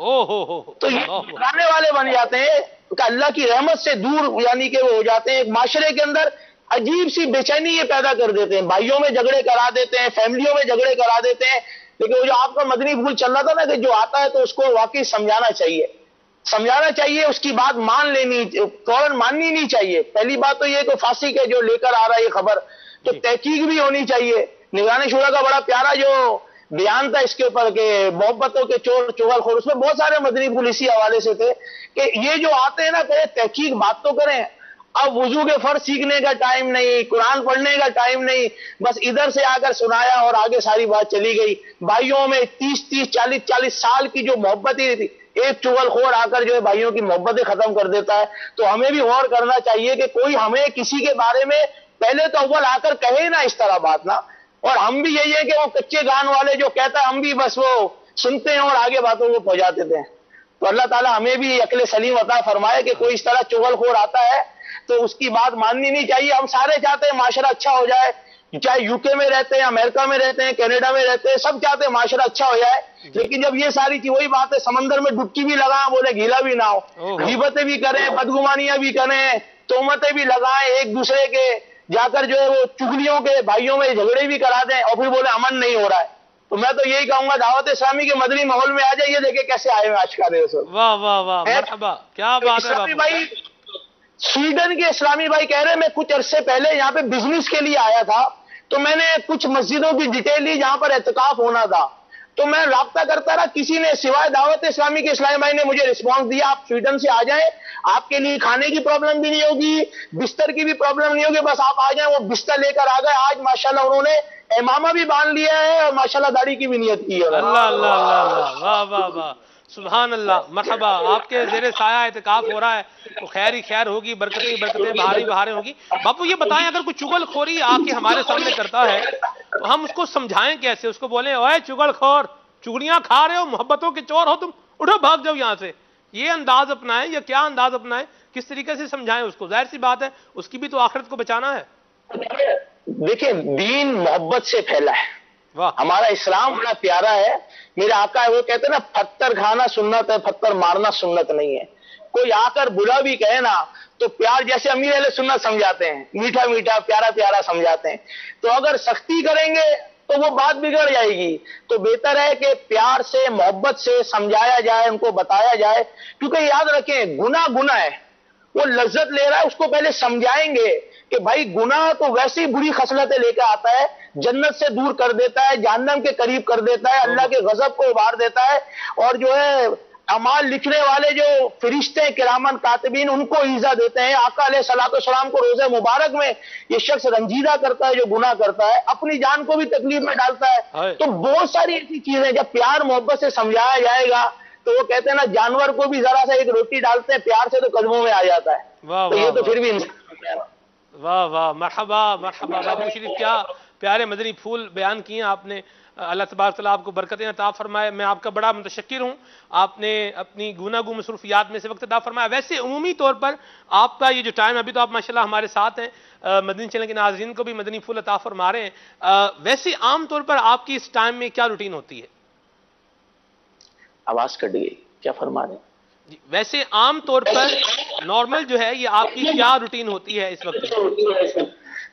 تو یہ جگانے والے بن جاتے ہیں کہ اللہ کی رحمت سے دور یعنی کہ وہ ہو جاتے ہیں، ایک معاشرے کے اندر عجیب سی بے چینی یہ پیدا کر دیتے ہیں، بھائیوں میں جھگڑے کرا دیتے ہیں، فیملیوں میں جھگڑے کرا دیتے ہیں۔ لیکن وہ جو آپ کا مدنی پھول چل رہا تھا نا کہ جو آتا ہے تو اس کو واقعی سمجھانا چاہیے، اس کی بات مان لینی، فوراً ماننی نہیں چاہیے۔ پہلی بات تو یہ کہ پھانسی کے جو لے کر آ رہا ہے یہ خبر تو تحقیق بھی ہونی چاہیے۔ نگران شورا کا بڑا پیارا جو بیان تھا اس کے اوپر کہ محبتوں کے چور چغل خور، اس میں بہت سارے مدنی پھول اسی حوالے سے تھے کہ یہ جو آتے ہیں نا پہلے تحقیق بات تو کریں۔ اب وضو کے فرض سیکھنے کا ٹائم نہیں، قرآن پڑھنے کا ٹائم نہیں، بس ادھر سے آ کر سنایا اور آگے ساری بات چلی گئی۔ بھائیوں میں 30 40 سال کی جو محبت ہی تھی، ایک چغل خور آ کر جو ہے بھائیوں کی محبتیں ختم کر دیتا ہے۔ تو ہمیں بھی غور کرنا چاہیے کہ کوئی ہمیں کسی کے بارے میں پہلے تو اول آ کر کہے نا اس طرح بات نا، اور ہم بھی یہی ہے کہ وہ کچے گان والے جو کہتا ہے ہم بھی بس وہ سنتے ہیں اور آگے باتوں کو پہنچا دیتے ہیں۔ تو اللہ تعالیٰ ہمیں بھی عقل سلیم عطا فرمائے کہ کوئی اس طرح چغل خور آتا ہے تو اس کی بات ماننی نہیں چاہیے۔ ہم سارے چاہتے ہیں معاشرہ اچھا ہو جائے، چاہے یوکے میں رہتے ہیں, امریکہ میں رہتے ہیں, کینیڈا میں رہتے ہیں, سب چاہتے ہیں معاشرہ اچھا ہو جائے. لیکن جب یہ ساری چیز, وہی بات ہے, سمندر میں ڈبکی بھی لگائیں, بولے گیلا بھی نہ ہو, غیبتیں بھی کریں, بدگمانیاں بھی کریں, تہمتیں بھی لگائیں ایک دوسرے کے, جا کر جو ہے وہ چغلیوں کے بھائیوں میں جھگڑے بھی کرا دیں, اور پھر بولے امن نہیں ہو رہا ہے. تو میں تو یہی کہوں گا, دعوت اسلامی کے مدنی ماحول میں آ جائیے, دیکھیں کیسے آئے ہیں آج کا دن. واہ واہ واہ, مرحبا, کیا بات ہے اسلامی باپو. بھائی, سویڈن کے اسلامی بھائی کہہ رہے, میں کچھ عرصے پہلے یہاں پہ بزنس کے لیے آیا تھا, تو میں نے کچھ مسجدوں کی ڈیٹیل لی جہاں پر اعتکاف ہونا تھا. تو میں رابطہ کرتا رہا, کسی نے سوائے دعوت اسلامی کے اسلامی بھائی نے مجھے رسپانس دیا, آپ سویڈن سے آ جائیں, آپ کے لیے کھانے کی پرابلم بھی نہیں ہوگی, بستر کی بھی پرابلم نہیں ہوگی, بس آپ آ جائیں. وہ بستر لے کر آ گئے. آج ماشاءاللہ انہوں نے امامہ بھی باندھ لیا ہے, اور ماشاءاللہ داڑھی کی بھی نیت کی ہے. اللہ اللہ اللہ اللہ, واہ واہ واہ, سبحان اللہ, مرحبا. آپ کے زیر سایہ اعتکاف ہو رہا ہے, تو خیر ہی خیر ہوگی, برکتیں ہی برکتیں, بہاری بہاریں ہوگی. باپو یہ بتائیں, اگر کوئی چغل خوری آ کے ہمارے سامنے کرتا ہے, تو ہم اس کو سمجھائیں کیسے؟ اس کو بولیں, اوے چغل خور, چگڑیاں کھا رہے ہو, محبتوں کے چور ہو تم, اٹھو بھاگ جاؤ یہاں سے. یہ انداز اپنائیں یا کیا انداز اپنائیں؟ کس طریقے سے سمجھائیں اس کو؟ ظاہر سی بات ہے, اس کی بھی تو آخرت کو بچانا ہے. دیکھیں, دین محبت سے پھیلا ہے. واہ, ہمارا اسلام بڑا پیارا ہے. میرے آقا ہے, وہ کہتے ہیں نا, پتھر کھانا سنت ہے, پتھر مارنا سنت نہیں ہے. کوئی آ کر برا بھی کہے نا, تو پیار, جیسے امیر اہل سنت سمجھاتے ہیں, میٹھا میٹھا پیارا پیارا سمجھاتے ہیں. تو اگر سختی کریں گے تو وہ بات بگڑ جائے گی. تو بہتر ہے کہ پیار سے, محبت سے سمجھایا جائے, ان کو بتایا جائے. کیونکہ یاد رکھیں, گناہ گناہ ہے, وہ لذت لے رہا ہے, اس کو پہلے سمجھائیں گے کہ بھائی گناہ تو ویسے ہی بری خصلتیں لے کے آتا ہے, جنت سے دور کر دیتا ہے, جہنم کے قریب کر دیتا ہے, اللہ کے غضب کو ابھار دیتا ہے. اور جو ہے اعمال لکھنے والے جو فرشتے کرامن کاتبین, ان کو ایزا دیتے ہیں. آقا علیہ الصلوۃ والسلام کو روزہ مبارک میں یہ شخص رنجیدہ کرتا ہے جو گناہ کرتا ہے, اپنی جان کو بھی تکلیف میں ڈالتا ہے. تو بہت ساری ایسی چیزیں جب پیار محبت سے سمجھایا جائے گا, تو وہ کہتے ہیں نا, جانور کو بھی ذرا سا ایک روٹی ڈالتے ہیں پیار سے, تو قدموں میں آ جاتا ہے. تو یہ تو پھر بھی انسان. واہ واہ, مرحبا مرحبا. باپو شریف, کیا پیارے مدنی پھول بیان کیے آپ نے. اللہ تبارک تعالیٰ آپ کو برکتیں عطا فرمائے. میں آپ کا بڑا متشکر ہوں, آپ نے اپنی گوناگو مصروفیات میں سے وقت عطا فرمایا. ویسے عمومی طور پر آپ کا یہ جو ٹائم, ابھی تو آپ ماشاءاللہ ہمارے ساتھ ہیں, مدنی چینل کے ناظرین کو بھی مدنی پھول عطا فرما رہے ہیں. ویسے عام طور پر آپ کی اس ٹائم میں کیا روٹین ہوتی ہے؟ آواز کٹ گئی, کیا فرما رہے ہیں؟ ویسے عام طور پر نارمل جو ہے, یہ آپ کی کیا روٹین ہوتی ہے اس وقت؟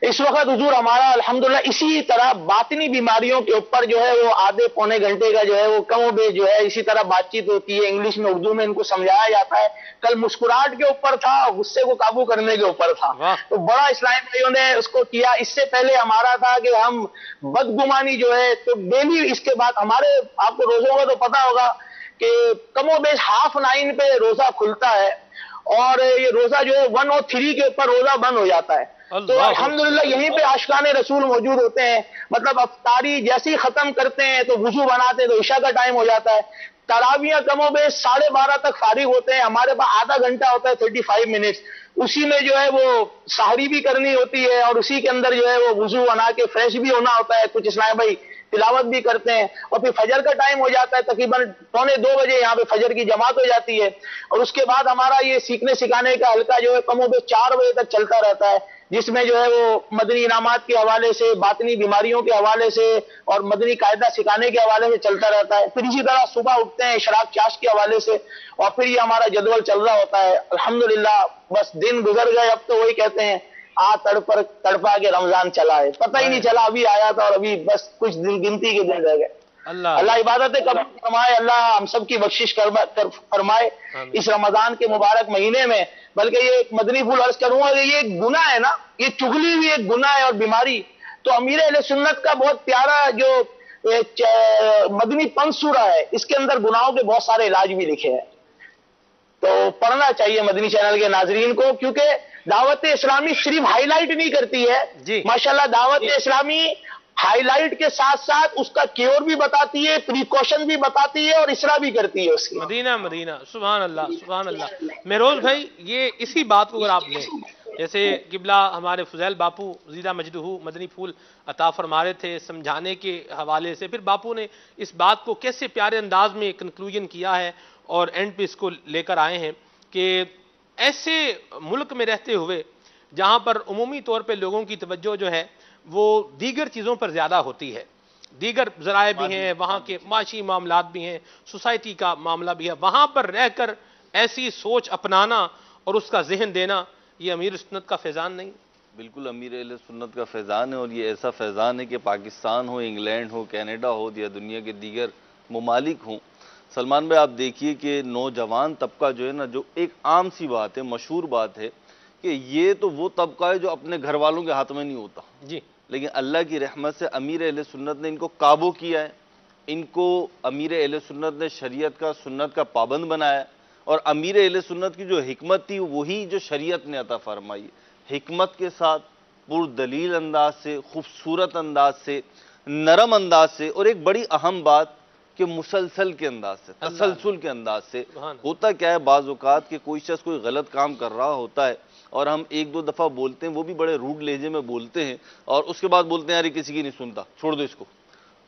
اس وقت حضور ہمارا الحمدللہ اسی طرح باطنی بیماریوں کے اوپر جو ہے وہ آدھے پونے گھنٹے کا جو ہے وہ کم و بیش جو ہے اسی طرح بات چیت ہوتی ہے. انگلش میں اردو میں ان کو سمجھایا جاتا ہے. کل مسکراہٹ کے اوپر تھا, غصے کو قابو کرنے کے اوپر تھا. تو بڑا اسلامی بھائیوں نے اس کو کیا. اس سے پہلے ہمارا تھا کہ ہم بدگمانی جو ہے, تو ڈیلی اس کے بعد ہمارے, آپ کو روزوں کا تو پتا ہوگا کہ کم و بیش 9:30 پہ روزہ کھلتا ہے, اور یہ روزہ جو ہے 103 کے اوپر روزہ بند ہو جاتا ہے. تو الحمدللہ یہیں پہ عاشقان رسول موجود ہوتے ہیں. مطلب افطاری جیسے ہی ختم کرتے ہیں تو وضو بناتے ہیں, تو عشاء کا ٹائم ہو جاتا ہے. تراویاں کم و بیش 12:30 تک فارغ ہوتے ہیں. ہمارے پاس آدھا گھنٹہ ہوتا ہے, 35 منٹس. اسی میں جو ہے وہ سحری بھی کرنی ہوتی ہے, اور اسی کے اندر جو ہے وہ وضو بنا کے فریش بھی ہونا ہوتا ہے. کچھ اسلام بھائی تلاوت بھی کرتے ہیں, اور پھر فجر کا ٹائم ہو جاتا ہے. تقریباً 1:45 بجے یہاں پہ فجر کی جماعت ہو جاتی ہے. اور اس کے بعد ہمارا یہ سیکھنے سکھانے کا حلقہ جو ہے کم و بیش 4 بجے تک چلتا رہتا ہے, جس میں جو ہے وہ مدنی انعامات کے حوالے سے, باطنی بیماریوں کے حوالے سے, اور مدنی قاعدہ سکھانے کے حوالے سے چلتا رہتا ہے. پھر اسی طرح صبح اٹھتے ہیں اشراق چاش کے حوالے سے, اور پھر یہ ہمارا جدول چل رہا ہوتا ہے. الحمدللہ بس دن گزر گئے. اب تو وہی کہتے ہیں, تڑپا کے رمضان چلا ہے, پتہ ہی نہیں چلا ابھی آیا تھا, اور ابھی بس کچھ دن گنتی کے دن رہ گئے. اللہ عبادتیں قبول فرمائے, اللہ ہم سب کی بخشش فرمائے اس رمضان کے مبارک مہینے میں. بلکہ یہ ایک مدنی پھول عرض کروں گا کہ یہ ایک گناہ ہے نا, یہ چغلی بھی ایک گناہ ہے اور بیماری. تو امیر اہل سنت کا بہت پیارا جو مدنی پنج سورہ ہے, اس کے اندر گناہوں کے بہت سارے علاج بھی لکھے ہیں. تو پڑھنا چاہیے مدنی چینل کے ناظرین کو, کیونکہ دعوت اسلامی صرف ہائی لائٹ نہیں کرتی ہے. ماشاءاللہ دعوت اسلامی ہائی لائٹ کے ساتھ ساتھ اس کا کیور بھی بتاتی ہے, پریکاشن بھی بتاتی ہے, اور اصلاح بھی کرتی ہے اس کی. مدینہ مدینہ, سبحان اللہ سبحان اللہ. مہروز بھائی, یہ اسی بات کو اگر آپ نے, جیسے قبلہ ہمارے فضیل باپو زیدہ مجدہو مدنی پھول عطا فرما رہے تھے سمجھانے کے حوالے سے, پھر باپو نے اس بات کو کیسے پیارے انداز میں کنکلوژن کیا ہے, اور اینڈ پہ اس کو لے کر آئے ہیں کہ ایسے ملک میں رہتے ہوئے جہاں پر عمومی طور پہ لوگوں کی توجہ جو ہے وہ دیگر چیزوں پر زیادہ ہوتی ہے. دیگر ذرائع بھی ہیں, وہاں کے معاشی معاملات بھی ہیں, سوسائٹی کا معاملہ بھی ہے. وہاں پر رہ کر ایسی سوچ اپنانا اور اس کا ذہن دینا, یہ امیر سنت کا فیضان نہیں؟ بالکل امیر اہل سنت کا فیضان ہے, اور یہ ایسا فیضان ہے کہ پاکستان ہو, انگلینڈ ہو, کینیڈا ہو یا دنیا کے دیگر ممالک ہوں. سلمان بھائی آپ دیکھیے کہ نوجوان طبقہ جو ہے نا, جو ایک عام سی بات ہے, مشہور بات ہے کہ یہ تو وہ طبقہ ہے جو اپنے گھر والوں کے ہاتھ میں نہیں ہوتا جی, لیکن اللہ کی رحمت سے امیر اہل سنت نے ان کو قابو کیا ہے. ان کو امیر اہل سنت نے شریعت کا, سنت کا پابند بنایا ہے, اور امیر اہل سنت کی جو حکمت تھی وہی جو شریعت نے عطا فرمائی. حکمت کے ساتھ, پردلیل انداز سے, خوبصورت انداز سے, نرم انداز سے, اور ایک بڑی اہم بات کہ مسلسل کے انداز سے, تسلسل کے انداز سے. ہوتا کیا ہے بعض اوقات کہ کوئی شخص کوئی غلط کام کر رہا ہوتا ہے اور ہم ایک دو دفعہ بولتے ہیں, وہ بھی بڑے روڈ لہجے میں بولتے ہیں, اور اس کے بعد بولتے ہیں یار یہ کسی کی نہیں سنتا, چھوڑ دو اس کو.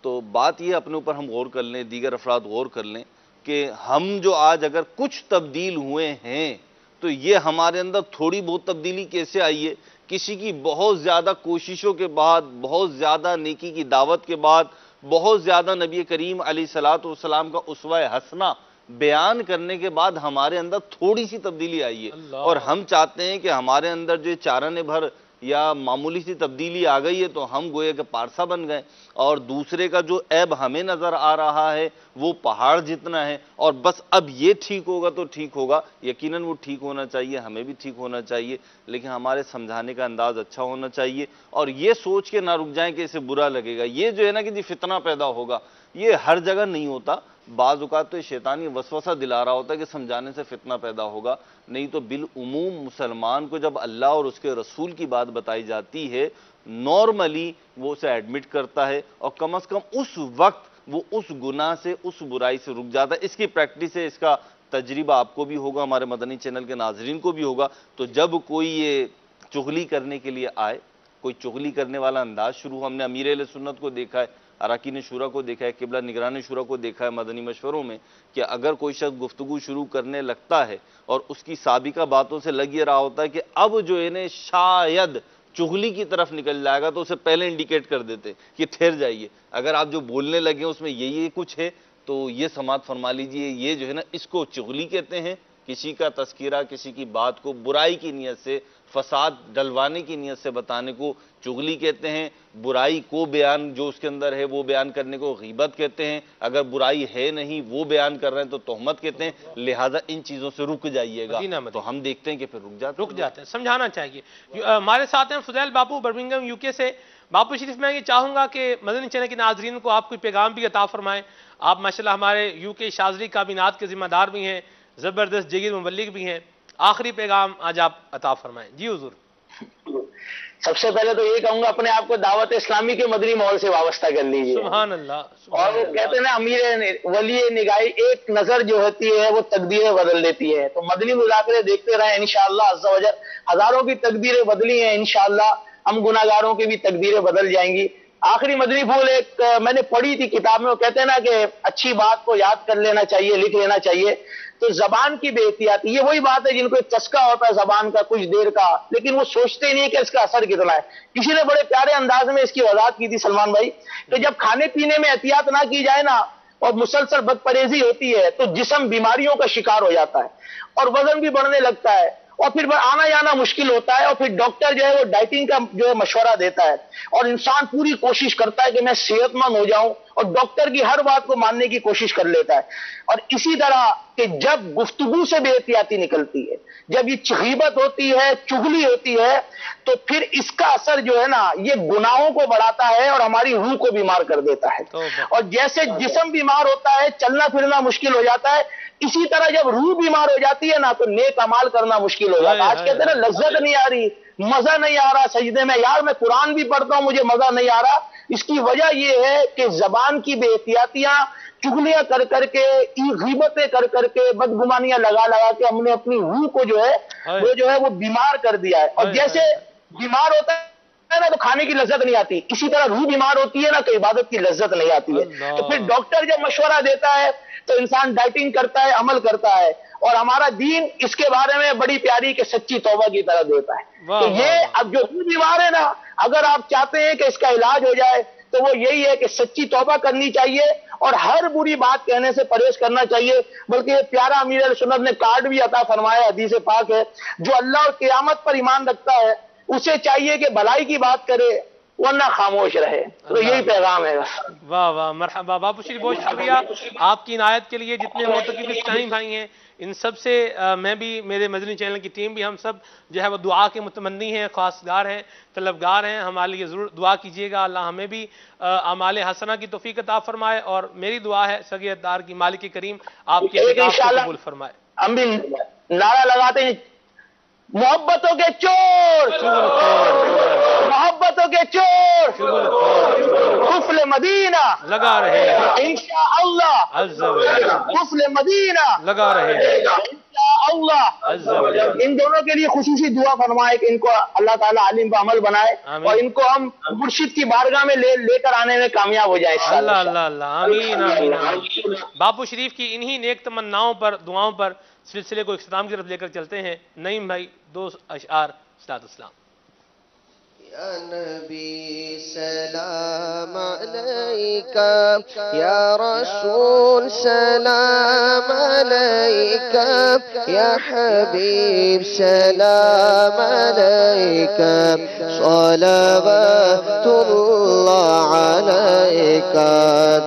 تو بات یہ اپنے اوپر ہم غور کر لیں, دیگر افراد غور کر لیں کہ ہم جو آج اگر کچھ تبدیل ہوئے ہیں تو یہ ہمارے اندر تھوڑی بہت تبدیلی کیسے آئی ہے؟ کسی کی بہت زیادہ کوششوں کے بعد, بہت زیادہ نیکی کی دعوت کے بعد, بہت زیادہ نبی کریم علیہ الصلوۃ والسلام کا اسوہ حسنہ بیان کرنے کے بعد ہمارے اندر تھوڑی سی تبدیلی آئی ہے. اور ہم چاہتے ہیں کہ ہمارے اندر جو چارن بھر یا معمولی سی تبدیلی آ گئی ہے تو ہم گویا کہ پارسا بن گئے, اور دوسرے کا جو عیب ہمیں نظر آ رہا ہے وہ پہاڑ جتنا ہے, اور بس اب یہ ٹھیک ہوگا تو ٹھیک ہوگا. یقیناً وہ ٹھیک ہونا چاہیے, ہمیں بھی ٹھیک ہونا چاہیے, لیکن ہمارے سمجھانے کا انداز اچھا ہونا چاہیے, اور یہ سوچ کے نہ رک جائیں کہ اسے برا لگے گا. یہ جو ہے نا کہ فتنہ پیدا ہوگا, یہ ہر جگہ نہیں ہوتا. بعض اوقات تو شیطانی وسوسہ دلا رہا ہوتا ہے کہ سمجھانے سے فتنہ پیدا ہوگا, نہیں تو بالعموم مسلمان کو جب اللہ اور اس کے رسول کی بات بتائی جاتی ہے نارملی وہ اسے ایڈمٹ کرتا ہے, اور کم از کم اس وقت وہ اس گناہ سے, اس برائی سے رک جاتا ہے. اس کی پریکٹس ہے, اس کا تجربہ آپ کو بھی ہوگا, ہمارے مدنی چینل کے ناظرین کو بھی ہوگا. تو جب کوئی یہ چغلی کرنے کے لیے آئے, کوئی چغلی کرنے والا انداز شروع ہو, ہم نے امیر اہل سنت کو دیکھا ہے, اراکین شورا کو دیکھا ہے, قبلہ نگران شورا کو دیکھا ہے مدنی مشوروں میں, کہ اگر کوئی شخص گفتگو شروع کرنے لگتا ہے اور اس کی سابقہ باتوں سے لگ یہ رہا ہوتا ہے کہ اب جو انہیں شاید چغلی کی طرف نکل جائے گا, تو اسے پہلے انڈیکیٹ کر دیتے کہ ٹھہر جائیے, اگر آپ جو بولنے لگے اس میں یہ کچھ ہے تو یہ سماعت فرما لیجئے. یہ جو ہے نا اس کو چغلی کہتے ہیں, کسی کا تذکرہ, کسی کی بات کو برائی کی نیت سے, فساد ڈلوانے کی نیت سے بتانے کو چغلی کہتے ہیں. برائی کو بیان جو اس کے اندر ہے وہ بیان کرنے کو غیبت کہتے ہیں. اگر برائی ہے نہیں وہ بیان کر رہے ہیں تو تہمت کہتے ہیں. لہٰذا ان چیزوں سے رک جائیے گا. تو ہم دیکھتے ہیں کہ پھر رک جاتے ہیں. سمجھانا چاہیے. ہمارے ساتھ ہیں فضیل باپو برمنگھم یو کے سے. باپو شریف میں یہ چاہوں گا کہ مدنی چینل کے ناظرین کو آپ کوئی پیغام بھی عطا فرمائیں. آپ ماشاءاللہ ہمارے یو کے شاذلی کابینات کے ذمہ دار بھی ہیں, زبردست جگیر مبلغ بھی ہیں. آخری پیغام آج آپ عطا فرمائیں. جی حضور. سب سے پہلے تو یہ کہوں گا اپنے آپ کو دعوت اسلامی کے مدنی ماحول سے وابستہ کر لیجیے. سبحان اللہ. اور وہ کہتے ہیں نا امیر ولی نگاہی, ایک نظر جو ہوتی ہے وہ تقدیریں بدل دیتی ہے. تو مدنی مذاکرے دیکھتے رہیں انشاءاللہ عز و جل. ہزاروں کی تقدیریں بدلی ہیں, انشاءاللہ ہم گناہگاروں کی بھی تقدیریں بدل جائیں گی. آخری مدنی پھول ایک میں نے پڑھی تھی کتاب میں, وہ کہتے ہیں نا کہ اچھی بات کو یاد کر لینا چاہیے, لکھ لینا چاہیے. تو زبان کی بے احتیاطی, یہ وہی بات ہے جن کو ایک چسکا ہوتا ہے زبان کا کچھ دیر کا, لیکن وہ سوچتے نہیں کہ اس کا اثر کتنا ہے. کسی نے بڑے پیارے انداز میں اس کی وضاحت کی تھی سلمان بھائی, کہ جب کھانے پینے میں احتیاط نہ کی جائے نا اور مسلسل بد پرہیزی ہوتی ہے تو جسم بیماریوں کا شکار ہو جاتا ہے اور وزن بھی بڑھنے لگتا ہے, اور پھر آنا جانا مشکل ہوتا ہے, اور پھر ڈاکٹر جو ہے وہ ڈائٹنگ کا جو ہے مشورہ دیتا ہے, اور انسان پوری کوشش کرتا ہے کہ میں صحت مند ہو جاؤں, اور ڈاکٹر کی ہر بات کو ماننے کی کوشش کر لیتا ہے. اور اسی طرح کہ جب گفتگو سے بے احتیاطی نکلتی ہے, جب یہ غیبت ہوتی ہے, چغلی ہوتی ہے, تو پھر اس کا اثر جو ہے نا یہ گناہوں کو بڑھاتا ہے اور ہماری روح کو بیمار کر دیتا ہے. اور جیسے جسم بیمار ہوتا ہے, چلنا پھرنا مشکل ہو جاتا ہے, اسی طرح جب روح بیمار ہو جاتی ہے نا تو نیک اعمال کرنا مشکل ہو جاتا ہے. آج کہتے ہیں نا لذت نہیں آ رہی, مزہ نہیں آ رہا سجدے میں, یار میں قرآن بھی پڑھتا ہوں مجھے مزہ نہیں آ رہا. اس کی وجہ یہ ہے کہ زبان کی بے احتیاطیاں, چغلیاں کر کر کے, غیبتیں کر کر کے, بدگمانیاں لگا لگا کے ہم نے اپنی روح کو جو ہے وہ بیمار کر دیا ہے. اور جیسے بیمار ہوتا ہے نا تو کھانے کی لذت نہیں آتی, اسی طرح روح بیمار ہوتی ہے نا تو عبادت کی لذت نہیں آتی ہے. تو پھر ڈاکٹر جب مشورہ دیتا ہے تو انسان ڈائٹنگ کرتا ہے, عمل کرتا ہے, اور ہمارا دین اس کے بارے میں بڑی پیاری کہ سچی توبہ کی طرح دیتا ہے کہ یہ اب جو روح بیمار ہے نا اگر آپ چاہتے ہیں کہ اس کا علاج ہو جائے تو وہ یہی ہے کہ سچی توبہ کرنی چاہیے اور ہر بری بات کہنے سے پرہیز کرنا چاہیے. بلکہ یہ پیارا امیر اہل سنت نے کارڈ بھی عطا فرمایا، حدیث پاک ہے، جو اللہ اور قیامت پر ایمان رکھتا ہے اسے چاہیے کہ بھلائی کی بات کرے ورنہ خاموش رہے. تو یہی پیغام ہے. واہ واہ، مرحبا باپو شریف، بہت شکریہ آپ کی عنایت کے لیے. جتنے معتکف اسلامی بھائی ہیں ان سب سے میں بھی، میرے مدنی چینل کی ٹیم بھی، ہم سب جو ہے وہ دعا کے متمنی ہیں، خواستگار ہیں، طلبگار ہیں. ہمارے لیے ضرور دعا کیجیے گا، اللہ ہمیں بھی اعمال حسنہ کی توفیق عطا فرمائے، اور میری دعا ہے سگے اتار کی مالک کریم آپ کے اعتکاف کو قبول فرمائے. ہم بھی نعرہ لگاتے ہیں، محبتوں کے چور، محبتوں کے چور، قفل مدینہ لگا رہے انشاءاللہ، قفل مدینہ لگا رہے انشاءاللہ. ان دونوں کے لیے خصوصی دعا فرمائے کہ ان کو اللہ تعالیٰ علم پہ عمل بنائے اور ان کو ہم مرشد کی بارگاہ میں لے کر آنے میں کامیاب ہو جائیں. اللہ اللہ اللہ، آمین آمین آمین. باپو شریف کی انہی نیک تمناؤں پر، دعاؤں پر سلسلے کو اختتام کی طرف لے کر چلتے ہیں. نعیم بھائی 2 اشعار صلاۃ السلام. یا نبی سلام علیکہ، یا رسول سلام علیکہ، یا حبیب سلام علیکہ، صلوات اللہ علیکہ،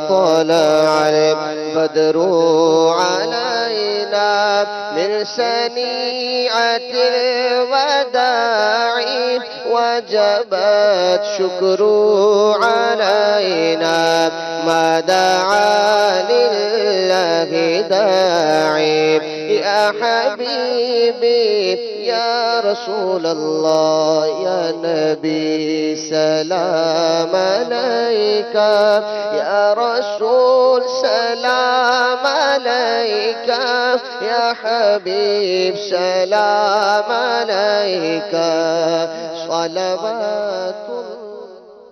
طلع البدر علینا من ثنیعۃ الوداع وجبت شکر علینا ما دعا للہ داعی. یا حبیبی یا رسول اللہ، یا نبی سلام علیکہ، یا رسول سلام علیکہ، یا حبیب سلام علیکہ، صلوات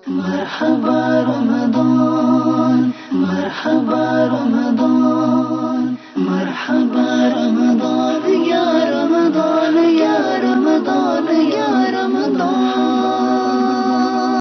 مرحبا رمضان